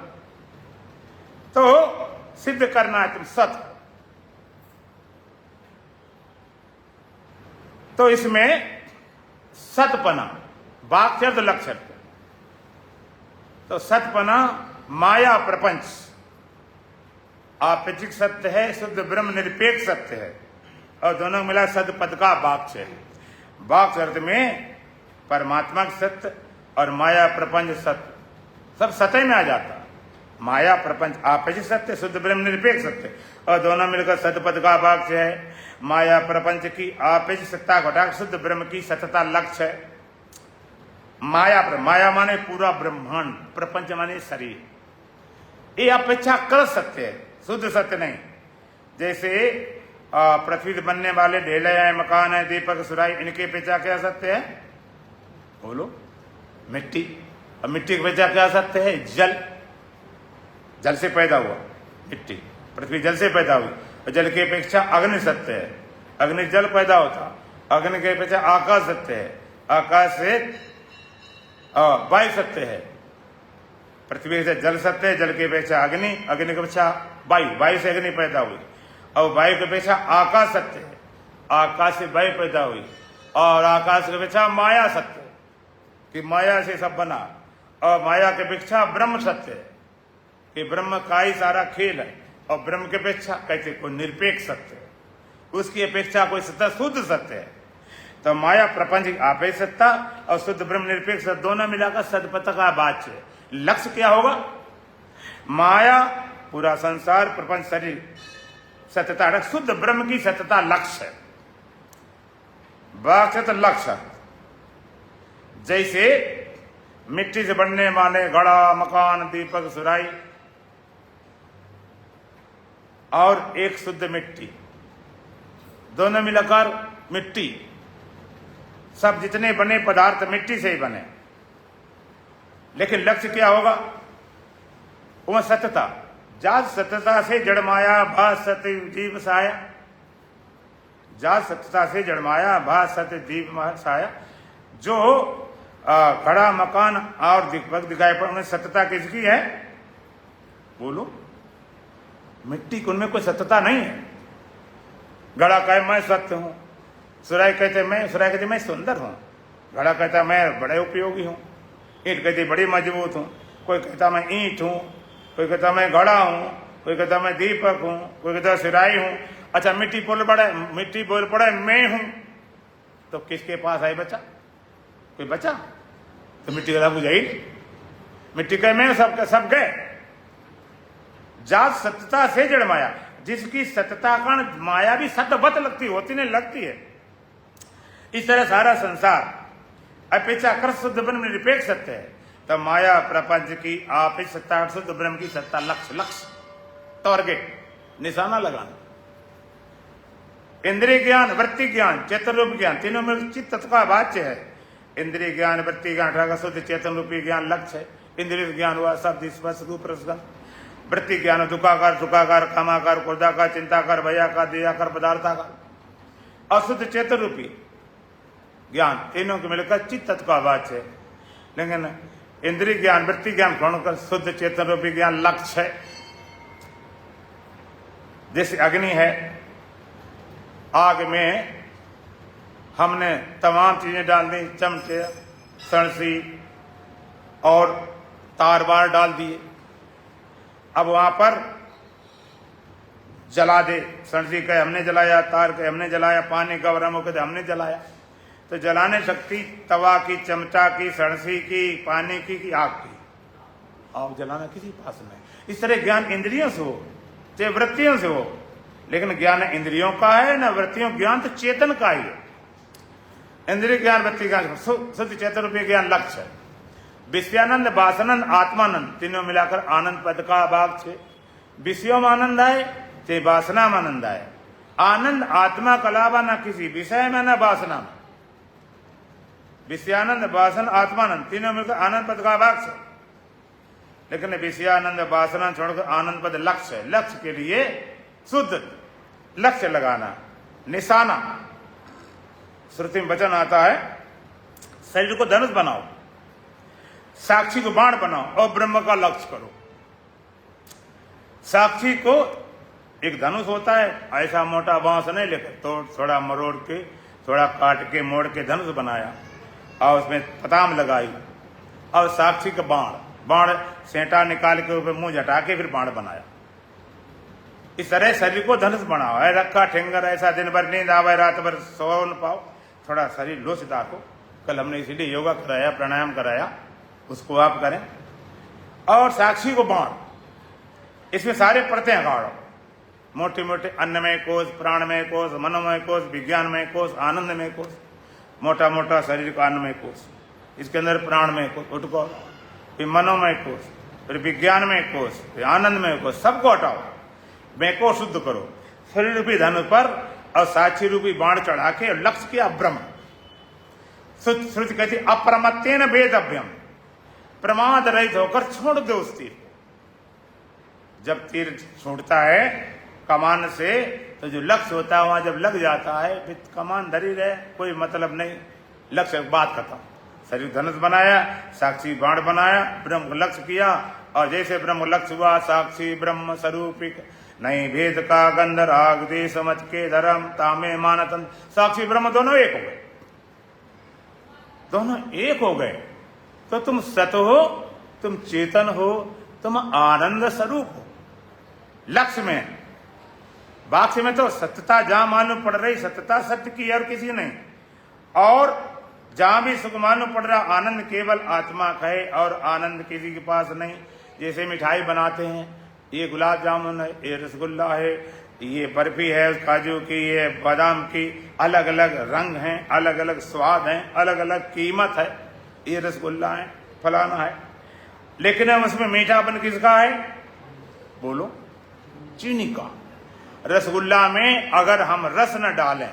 तो सिद्ध करना है तुम सत। तो इसमें सतपना, वाक्य तो लक्ष्य। तो सतपना माया प्रपंच आपेक्षिक सत्य है, शुद्ध ब्रह्म निरपेक्ष सत्य है, और दोनों मिला सतपद का वाक्य है। वाक्य अर्थ में परमात्मा सत्य और माया प्रपंच सत्य, सब सत्य में आ जाता। माया प्रपंच आपेक्षिक सत्य, शुद्ध ब्रह्म निरपेक्ष सत्य, और दोनों मिलकर सतपद का वाक्य है। माया प्रपंच की आपेक्षिक सत्ता घटा शुद्ध ब्रह्म की सतता लक्ष्य है। माया माने पूरा ब्रह्मांड, प्रपंच माने शरीर। ये अपेक्षाकृत सत्य है, शुद्ध सत्य नहीं। जैसे पृथ्वी बनने वाले ढेले हैं, मकान है, दीपक सुराई, इनके अपेक्षा क्या सत्य है? बोलो। मिट्टी। और मिट्टी की अपेक्षा क्या सत्य है? जल। जल से पैदा हुआ मिट्टी, पृथ्वी जल से पैदा हुई। और जल की अपेक्षा अग्नि सत्य है, अग्नि जल पैदा होता। अग्नि की अपेक्षा आकाश सत्य है, आकाश से वायु सत्य है। पृथ्वी से जल सत्य है, जल की अपेक्षा अग्नि, अग्नि की अपेक्षा वायु, वायु से अग्नि पैदा हुई। और वायु की अपेक्षा आकाश सत्य है, आकाश से वायु पैदा हुई। और आकाश की अपेक्षा माया सत्य है, कि माया से सब बना। और माया की अपेक्षा ब्रह्म सत्य है, कि ब्रह्म का ही सारा खेल है। और ब्रह्म की अपेक्षा कहते कोई निरपेक्ष सत्य है, उसकी अपेक्षा कोई सत्य शुद्ध सत्य है। तो माया प्रपंच आपेक्ष सत्ता और शुद्ध ब्रह्म निरपेक्ष सत्य दोनों मिलाकर सतपथ का वाच्य है। लक्ष्य क्या होगा? माया पूरा संसार, प्रपंच शरीर, सत्यता, शुद्ध ब्रह्म की सत्यता लक्ष्य है। वाक्य तो लक्ष्य। जैसे मिट्टी से बनने वाले घड़ा, मकान, दीपक, सुराई, और एक शुद्ध मिट्टी, दोनों मिलाकर मिट्टी। सब जितने बने पदार्थ मिट्टी से ही बने, लेकिन लक्ष्य क्या होगा? वह सत्यता। जात सत्यता से जड़माया भास सत्य जीव साया। जात सत्यता से जड़माया भास सत्य जीव साया। जो घड़ा, मकान और दीपक दिखाई पड़, उनमें सत्यता किसकी है? बोलो। मिट्टी की, उनमें कोई सत्यता नहीं है। घड़ा कहे मैं सत्य हूं, सुराई कहते मैं सुंदर हूं, घड़ा कहता मैं बड़े उपयोगी हूं, ईंट कहती बड़ी मजबूत हूं, कोई कहता मैं ईंट हूं, कोई कहता मैं घड़ा हूं, कोई कहता मैं दीपक हूं, कोई कहता सुराई हूं। अच्छा, मिट्टी बोल पड़े मैं हूं, तो किसके पास आई बचा? कोई बचा? तो मिट्टी का बुझाई, मिट्टी कहे मैं सब गए। जात सत्यता से जड़ माया, जिसकी सत्यता कारण माया भी सत्यवत लगती होती नहीं लगती है। इस तरह सारा संसार अपेक्षाकृत शुद्ध ब्रह्म निरपेक्ष सत्य है। तब माया प्रपंच की आपेक्ष सत्ता, शुद्ध ब्रह्म की सत्ता लक्ष्य, टारगेट, निशाना लगाना। इंद्रिय ज्ञान, वृत्ति ज्ञान, चेतन रूप ज्ञान, तीनों में चित्त का वाच्य है। इंद्रिय ज्ञान, वृत्ति ज्ञान, शुद्ध चेतन रूपी ज्ञान लक्ष्य है। इंद्रिय ज्ञान हुआ शब्द, स्पर्श, रूप, रसगंध। वृत्ति ज्ञान दुखाकार, सुखाकार, कामाकार, क्रोधाकार, चिंताकार, भयाकार, दयाकार, पदार्थाकार। और शुद्ध चेतन रूपी ज्ञान, तीनों के मिलकर चित्त तत्व का वाच्य है। लेकिन इंद्रिय ज्ञान, वृत्ति ज्ञान छोड़कर शुद्ध चेतन रूपी ज्ञान लक्ष्य है। जैसे अग्नि है, आग में हमने तमाम चीजें डाल दी, चमचे, सणसी और तार बार डाल दिए। अब वहां पर जला दे। सणसी कहे हमने जलाया, तार कहे हमने जलाया, पानी गरम होकर हमने जलाया। तो जलाने शक्ति तवा की, चमचा की, सणसी की, पानी की आग की। आग जलाना किसी पास नहीं। इस तरह ज्ञान इंद्रियों से हो चाहे वृत्तियों से हो, लेकिन ज्ञान इंद्रियों का है ना वृत्तियों। ज्ञान तो चेतन का ही है। इंद्रिय ज्ञान, वृत्ति ज्ञान, शुद्ध चेतन रूपी ज्ञान लक्ष्य है। विषयानंद, वासनंद, आत्मानंद तीनों मिलाकर आनंद पद का भाग छे। विषयों में आनंद आए चाहे वासना में आनंद आए। आनंद आत्मा के अलावा न किसी विषय में न वासना में। विषयानंद, वासन, आत्मानंद तीनों मिलकर आनंद पद का भाग है। लेकिन विषयानंद, वासना छोड़कर आनंद पद लक्ष्य है। लक्ष्य के लिए शुद्ध लक्ष्य लगाना, निशाना। श्रुति में वचन आता है, शरीर को धनुष बनाओ, साक्षी को बाण बनाओ और ब्रह्म का लक्ष्य करो। साक्षी को एक धनुष होता है, ऐसा मोटा बांस नहीं लेकर तो थोड़ा मरोड़ के, थोड़ा काट के, मोड़ के धनुष बनाया और उसमें पताम लगाई और साक्षी का बाण सेंटा निकाल के ऊपर मुंह झटा के फिर बाण बनाया। इस तरह शरीर को धनुष बनाओ। है रखा ठेंगर ऐसा दिन भर नींद आवे, रात भर सो न पाओ, थोड़ा शरीर लोचित रखो। कल हमने इसीलिए योगा कराया, प्राणायाम कराया, उसको आप करें। और साक्षी को बाण, इसमें सारे प्रत्यय गाड़ो, मोटे मोटे अन्नमय कोष, प्राणमय कोष, मनोमय कोष, विज्ञानमय कोष, आनंदमय कोष। मोटा मोटा शरीर का अन्नमय कोष, इसके अंदर प्राणमय कोष उठको, फिर मनोमय कोष, फिर विज्ञानमय कोष, फिर आनंदमय कोष, सबको हटाओ, मैं को शुद्ध करो। शरीर रूपी धनुष पर और साक्षी रूपी बाण चढ़ा के लक्ष्य किया ब्रह्म। श्रुति कहती अप्रमत्तेन वेदव्यम, प्रमाद रहित होकर छोड़ दो उस तीर को। जब तीर छूटता है कमान से तो जो लक्ष्य होता है वहां जब लग जाता है फिर कमान धरी रहे, कोई मतलब नहीं, लक्ष्य बात खत्म। शरीर धनुष बनाया, साक्षी बाण बनाया, ब्रह्म को लक्ष्य किया और जैसे ब्रह्म लक्ष्य हुआ, साक्षी ब्रह्म स्वरूपिक नहीं भेद का गंध राग दे समझ के धर्म तामे मानतन। साक्षी ब्रह्म दोनों एक हो गए, दोनों एक हो गए। तो तुम सत हो, तुम चेतन हो, तुम आनंद स्वरूप हो। लक्ष्य में, वाक्य में तो सत्यता जहां मालूम पड़ रही, सत्यता सत्य की और किसी नहीं। और जहां भी सुख मालूम पड़ रहा, आनंद केवल आत्मा का है और आनंद किसी के पास नहीं। जैसे मिठाई बनाते हैं, ये गुलाब जामुन है, ये रसगुल्ला है, ये बर्फी है काजू की, ये बादाम की, अलग अलग रंग हैं, अलग अलग स्वाद हैं, अलग अलग कीमत है। ये रसगुल्ला है, फलाना है, लेकिन हम उसमें मीठापन किसका है? बोलो, चीनी का। रसगुल्ला में अगर हम रस न डालें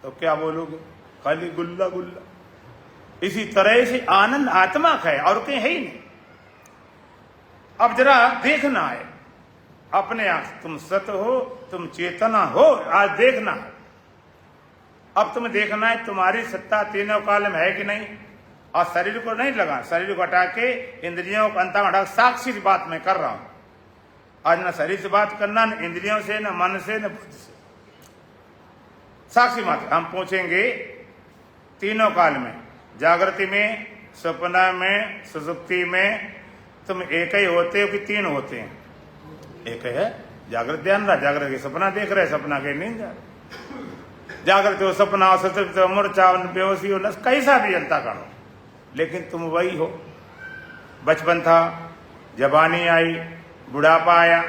तो क्या बोलोगे? खाली गुल्ला गुल्ला। इसी तरह से आनंद आत्मा का है और कहीं है ही नहीं। अब जरा देखना है अपने आप, तुम सत हो, तुम चेतना हो, आज देखना है। अब तुम्हें देखना है तुम्हारी सत्ता तीनों काल में है कि नहीं। और शरीर को नहीं लगा, शरीर को हटा के इंद्रियों को अंत हटा, साक्षी की बात मैं कर रहा हूं आज। ना शरीर से बात करना, न इंद्रियों से, न मन से, न बुद्धि से, साक्षी मात्र। हम पूछेंगे तीनों काल में, जागृति में, सपना में, सुसुप्ति में, तुम एक ही होते हो कि तीन होते हैं? एक है। जागृत ध्यान रहा, जागृत के सपना देख रहे, सपना के नींद जा रहे। जागृत हो, सपना हो, सुसुप्त हो, मूर्छा हो, बेहोशी हो, नस, कैसा भी जनता करो, लेकिन तुम वही हो। बचपन था, जवानी आई, बुढ़ापा आया,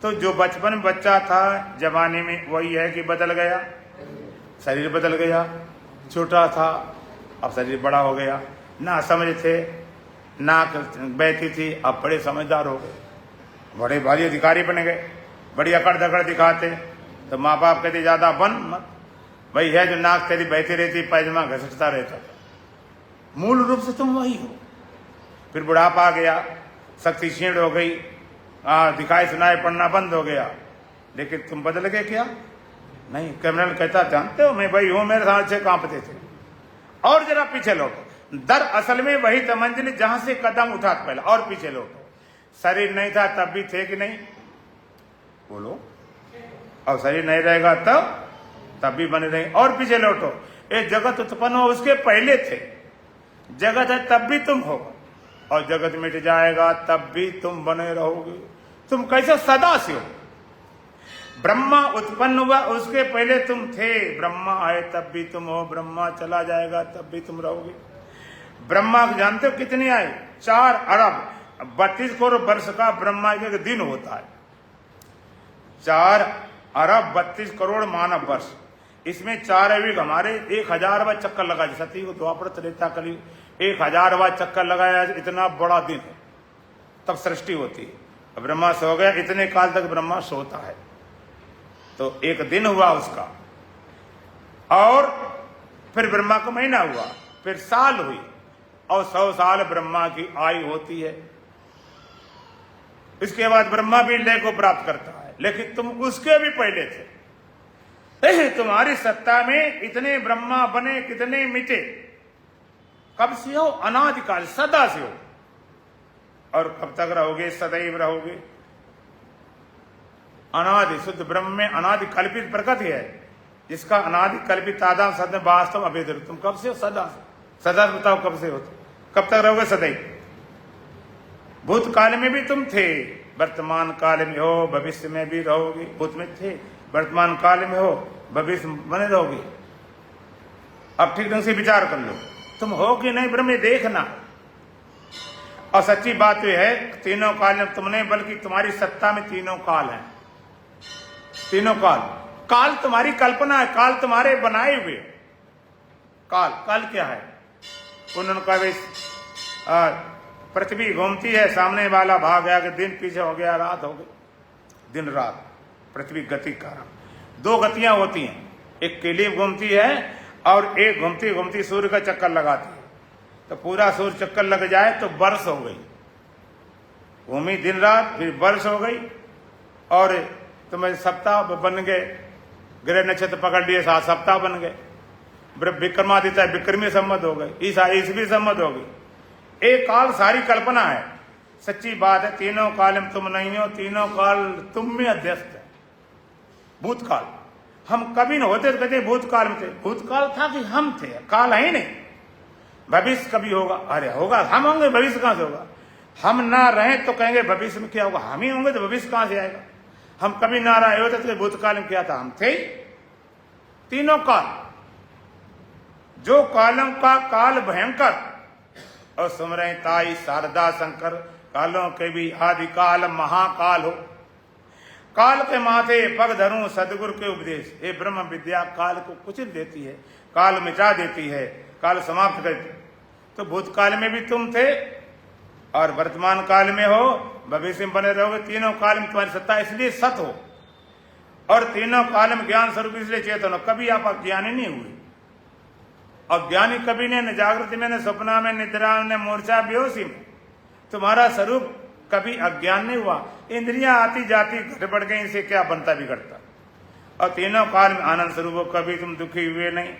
तो जो बचपन में बच्चा था जवानी में वही है कि बदल गया? शरीर बदल गया। छोटा था, अब शरीर बड़ा हो गया। ना समझ थे, नाक बहती थी, अब बड़े समझदार हो गए, बड़े भारी अधिकारी बन गए, बड़ी अकड़ दकड़ दिखाते। तो माँ बाप कहते ज्यादा बन मत, वही है जो नाक तेरी बहती रहती, पैजमा घसटता रहता। मूल रूप से तुम वही हो। फिर बुढ़ापा आ गया, शक्ति क्षीण हो गई, दिखाई सुनाई पड़ना बंद हो गया, लेकिन तुम बदल गए क्या? नहीं। कैमरन कहता जानते हो मैं वही हूं, मेरे साथ से कांपते थे। और जरा पीछे लौटो, दर असल में वही मंजिल जहां से कदम उठा पहले। और पीछे लौटो, शरीर नहीं था तब भी थे कि नहीं? बोलो। और शरीर नहीं रहेगा तब भी बने रहे। और पीछे लौटो, ये जगत उत्पन्न हो उसके पहले थे। जगत है तब भी तुम हो, और जगत मिट जाएगा तब भी तुम बने रहोगे। तुम कैसे सदा से हो? ब्रह्मा उत्पन्न हुआ उसके पहले तुम थे, ब्रह्मा आए तब भी तुम हो, ब्रह्मा चला जाएगा तब भी तुम रहोगे। ब्रह्मा जानते हो कितने आए? 4 अरब 32 करोड़ वर्ष का ब्रह्मा के दिन होता है। 4 अरब 32 करोड़ मानव वर्ष, इसमें 4 युग हमारे 1000वां चक्कर लगा, सती को द्वापर त्रेता कलयुग 1000वां चक्कर लगाया, इतना बड़ा दिन है, तब सृष्टि होती है। ब्रह्मा सो गया, इतने काल तक ब्रह्मा सोता है, तो एक दिन हुआ उसका, और फिर ब्रह्मा का महीना हुआ, फिर साल हुई, और 100 साल ब्रह्मा की आयु होती है। इसके बाद ब्रह्मा भी लय को प्राप्त करता है, लेकिन तुम उसके भी पहले थे। तुम्हारी सत्ता में इतने ब्रह्मा बने, कितने मिटे, कब से हो? अनादिकाल, सदा से हो, और कब तक रहोगे? सदैव रहोगे। अनादि शुद्ध ब्रह्म में अनादि कल्पित प्रकट है, जिसका अनादि कल्पित आदान सत्य वास्तव अभेद। तुम कब से हो? सदा से। सदा बताओ कब से हो? कब तक रहोगे? सदैव। भूतकाल में भी तुम थे, वर्तमान काल में हो, भविष्य में भी रहोगे। भूत में थे, वर्तमान काल में हो, भविष्य बने रहोगे। अब ठीक ढंग से विचार कर लो, तुम हो कि नहीं ब्रह्म में, देखना। और सच्ची बात यह है, तीनों काल में तुमने, बल्कि तुम्हारी सत्ता में तीनों काल हैं। तीनों काल, काल तुम्हारी कल्पना है, काल तुम्हारे बनाए हुए। काल, काल क्या है? उन्होंने कहा पृथ्वी घूमती है, सामने वाला भाग गया कि दिन पीछे हो गया, रात हो गई, दिन रात, पृथ्वी गति का कारण। 2 गतियां होती हैं, एक केली घूमती है और एक घूमती घूमती सूर्य का चक्कर लगाती है। तो पूरा सूर्य चक्कर लग जाए तो वर्ष हो गई, घूमी दिन रात, फिर वर्ष हो गई, और तुम्हें सप्ताह बन गए, ग्रह नक्षत्र पकड़ लिए, 7 सप्ताह बन गए। विक्रमादित्य विक्रमी सम्मत हो गए, ईसा ईसवी सम्मत हो गई। एक काल सारी कल्पना है, सच्ची बात है। तीनों काल में तुम नहीं हो, तीनों काल तुम में अध्यस्त है। भूतकाल हम कभी न होते तो कहते भूतकाल में थे, भूतकाल था कि हम थे, काल है ही नहीं। भविष्य कभी होगा, अरे होगा, हम होंगे, भविष्य कहां से होगा? हम ना रहे तो कहेंगे भविष्य में क्या होगा, हम ही होंगे तो भविष्य कहां से आएगा? हम कभी ना रहे होते तो भूतकाल में क्या था, हम थे। तीनों काल, जो कालों का काल भयंकर, और सुमरे ताई शारदा शंकर, कालों के भी आदि काल महाकाल हो। काल के माथे पग धरूं सदगुरु के उपदेश, हे ब्रह्म विद्या काल को कुचल देती है, काल मिटा देती है, काल समाप्त करती। तो भूतकाल में भी तुम थे, और वर्तमान काल में हो, भविष्य में बने रहोगे। तीनों काल में तुम्हारी सत्ता, इसलिए सत हो, और तीनों काल में ज्ञान स्वरूप इसलिए चेतन हो। कभी आप अज्ञानी नहीं हुए, अज्ञानी कभी नहीं, न जागृति में, न सपना में, निद्रा में, न मूर्छा बेहोशी में। तुम्हारा स्वरूप कभी अज्ञान नहीं हुआ। इंद्रियां आती जाती घट बढ़ गई, इनसे क्या बनता बिगड़ता। और तीनों काल में आनंद स्वरूप हो, कभी तुम दुखी हुए नहीं।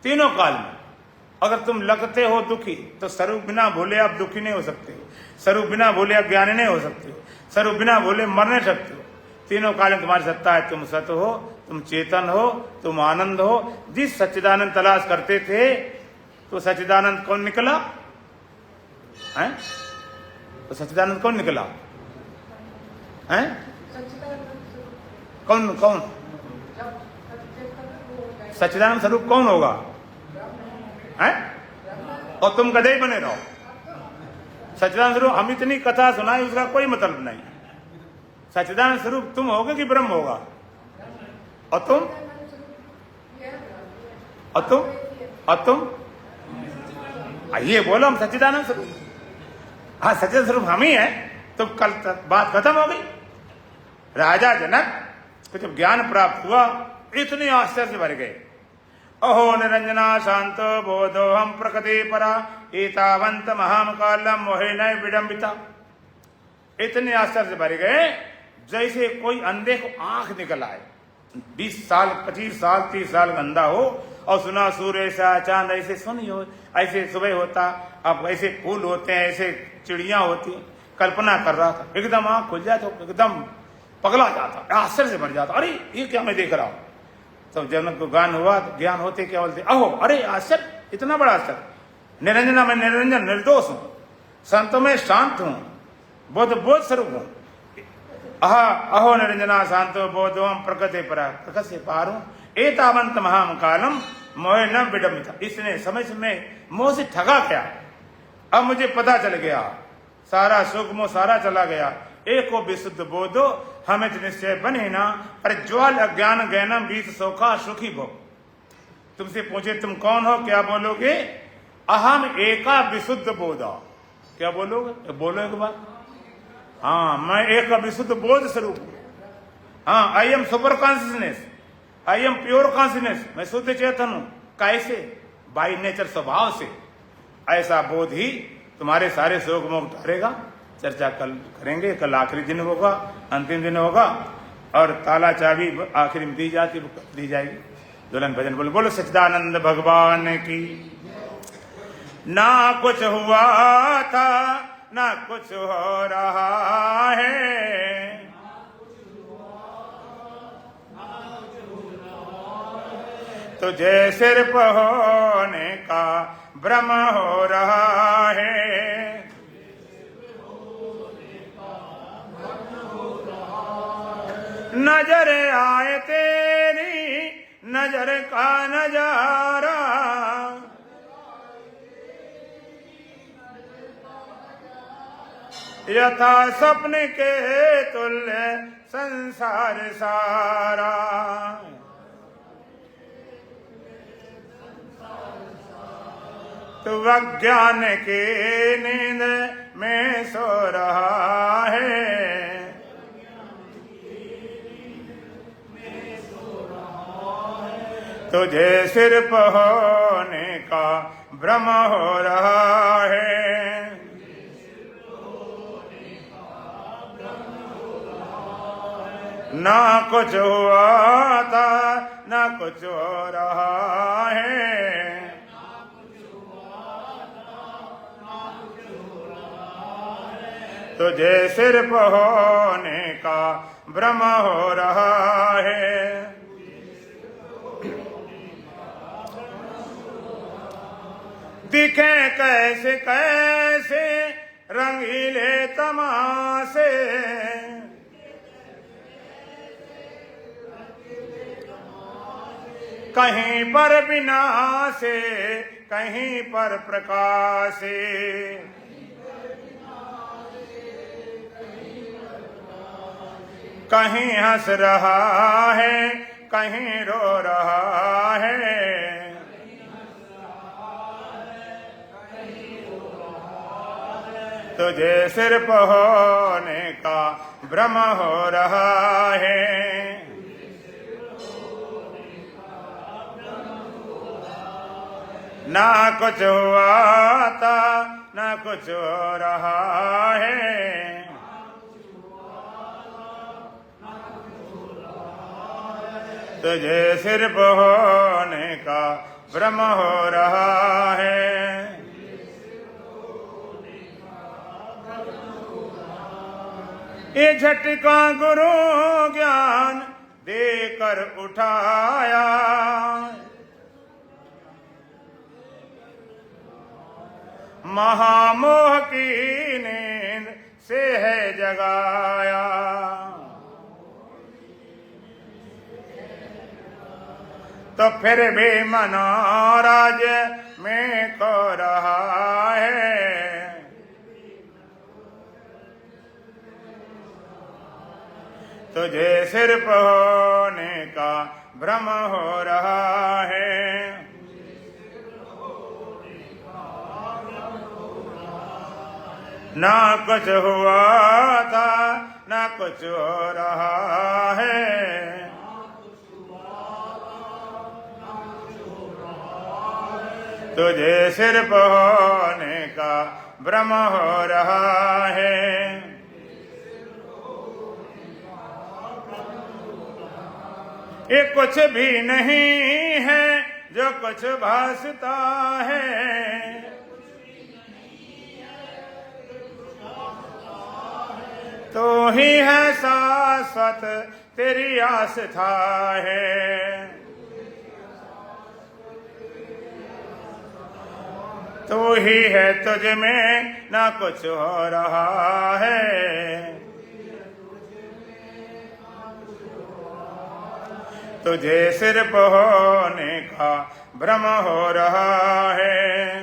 तीनों काल में अगर तुम लगते हो दुखी, तो स्वरूप बिना भूले आप दुखी नहीं हो सकते हो, स्वरूप बिना भूले आप ज्ञानी नहीं हो सकते हो, स्वरूप बिना भूले मर नहीं सकते हो। तीनों काल में तुम्हारी सत्ता है, तुम सत हो, तुम चेतन हो, तुम आनंद हो। जिस सच्चिदानंद तलाश करते थे, तो सच्चिदानंद कौन निकला है? तो सच्चिदानंद कौन निकला है? कौन कौन सच्चिदानंद स्वरूप कौन होगा है? और तुम गधे ही बने रहो। सच्चिदानंद स्वरूप हम इतनी कथा सुनाई, उसका कोई मतलब नहीं। सच्चिदानंद स्वरूप तुम होगे कि ब्रह्म होगा? और तुम ये बोलो हम सच्चिदानंद स्वरूप, हाँ सच्चिदानंद स्वरूप हम ही है। तो कल तक बात खत्म हो गई। राजा जनक को जब ज्ञान प्राप्त हुआ, इतने आश्चर्य से भर गए। अहो निरंजना शांतो बोधो हम प्रकृति परा, एतावंत महाम कालम मोहे न विडंबिता। इतने आश्चर्य से भर गए जैसे कोई अंधे को आंख निकल आए। 20 साल 25 साल 30 साल अंधा हो, और सुना सूर्य ऐसा, चांद ऐसे, सुनी हो ऐसे सुबह होता, अब ऐसे फूल होते हैं, ऐसे चिड़िया होती, कल्पना कर रहा था। एकदम आंख खुल जाए तो एकदम पगला जाता, आश्चर्य से भर जाता। अरे ये क्या मैं देख रहा हूं। तो जनक को ज्ञान हुआ, तो ज्ञान होते क्या बोलते, अहो अरे आश्चर्य, इतना बड़ा आश्चर्य। निरंजना में निरंजन निर्दोष हूं, संतों में शांत हूं, बोध स्वरूप हूं। अहो निरंजना शांतो बोधोम प्रकृति प्रकट से पारो एतावंत महाम कालम मोह न विडम्बिता। इसने समझ में मोह से ठगा गया। अब मुझे पता चल गया, सारा सुख मोह सारा चला गया। एको विशुद्ध बोधो हमें निश्चय बने ना, पर ज्वाल अज्ञान ज्ञानम बीत सौखा सुखी भो। तुमसे पूछे तुम कौन हो, क्या बोलोगे? अहम एका विशुद्ध बोधा। क्या बोलोगे? बोलो एक बार। हाँ, मैं एक विशुद्ध बोध स्वरूप हूं। हाँ, I am super consciousness, I am pure consciousness. मैं शुद्ध चेतन हूं। कैसे? बाई नेचर, स्वभाव से। ऐसा बोध ही तुम्हारे सारे शोक मोह उतारेगा। चर्चा कल करेंगे। कल आखिरी दिन होगा, अंतिम दिन होगा, और ताला चाबी आखिरी में दी जाती, दी जाएगी। दुल्हन भजन बोलो, बोलो सच्चिदानंद भगवान की। ना कुछ हुआ था, ना कुछ हो रहा है, तुझे सिर्फ होने का भ्रम हो रहा है। नजर आए तेरी नजर का नजारा, यथा सपने के तुल्य संसार सारा। तू अज्ञान की नींद में सो रहा है, तुझे सिर्फ होने का भ्रम हो रहा है। ना कुछ हुआ था, ना कुछ हो रहा है, तुझे सिर्फ होने का भ्रम हो रहा है। दिखे कैसे कैसे रंगीले तमाशे, कहीं पर विनाशे, कहीं पर प्रकाशे, कहीं हंस रहा है, कहीं रो रहा है, तुझे सिर्फ होने का भ्रम हो रहा है। ना कुछ हुआ था, ना कुछ हो रहा है, तुझे सिर्फ होने का भ्रम हो रहा है। ये झटका गुरु ज्ञान देकर उठाया, महामोह की नींद से है जगाया, तो फिर भी मनोराज में खो रहा है, तुझे सिर्फ होने का भ्रम हो रहा है। ना कुछ हुआ था, ना कुछ हो रहा है, तुझे सिर्फ होने का भ्रम हो रहा है। ये कुछ भी नहीं है जो कुछ भासता है, तो ही है शाश्वत तेरी आस्था है, तू ही है तुझ में ना कुछ हो रहा है, तुझे सिर्फ होने का भ्रम हो रहा है।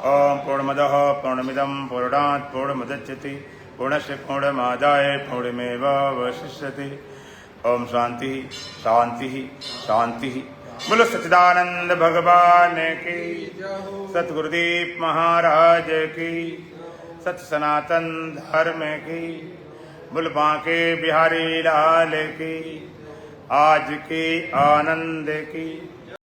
ओम पूर्णमदः पूर्णमिदं पूर्णात् पूर्णमुदच्यते पूर्णस्य पूर्णमादाय पूर्णमेवावशिष्यते। ओम शांति शांति शांति। बोलो सच्चिदानंद भगवान की, सतगुरुदेव महाराज की, सत्य सनातन धर्म की, बोल बांके बिहारी लाल की, आज की आनंद की।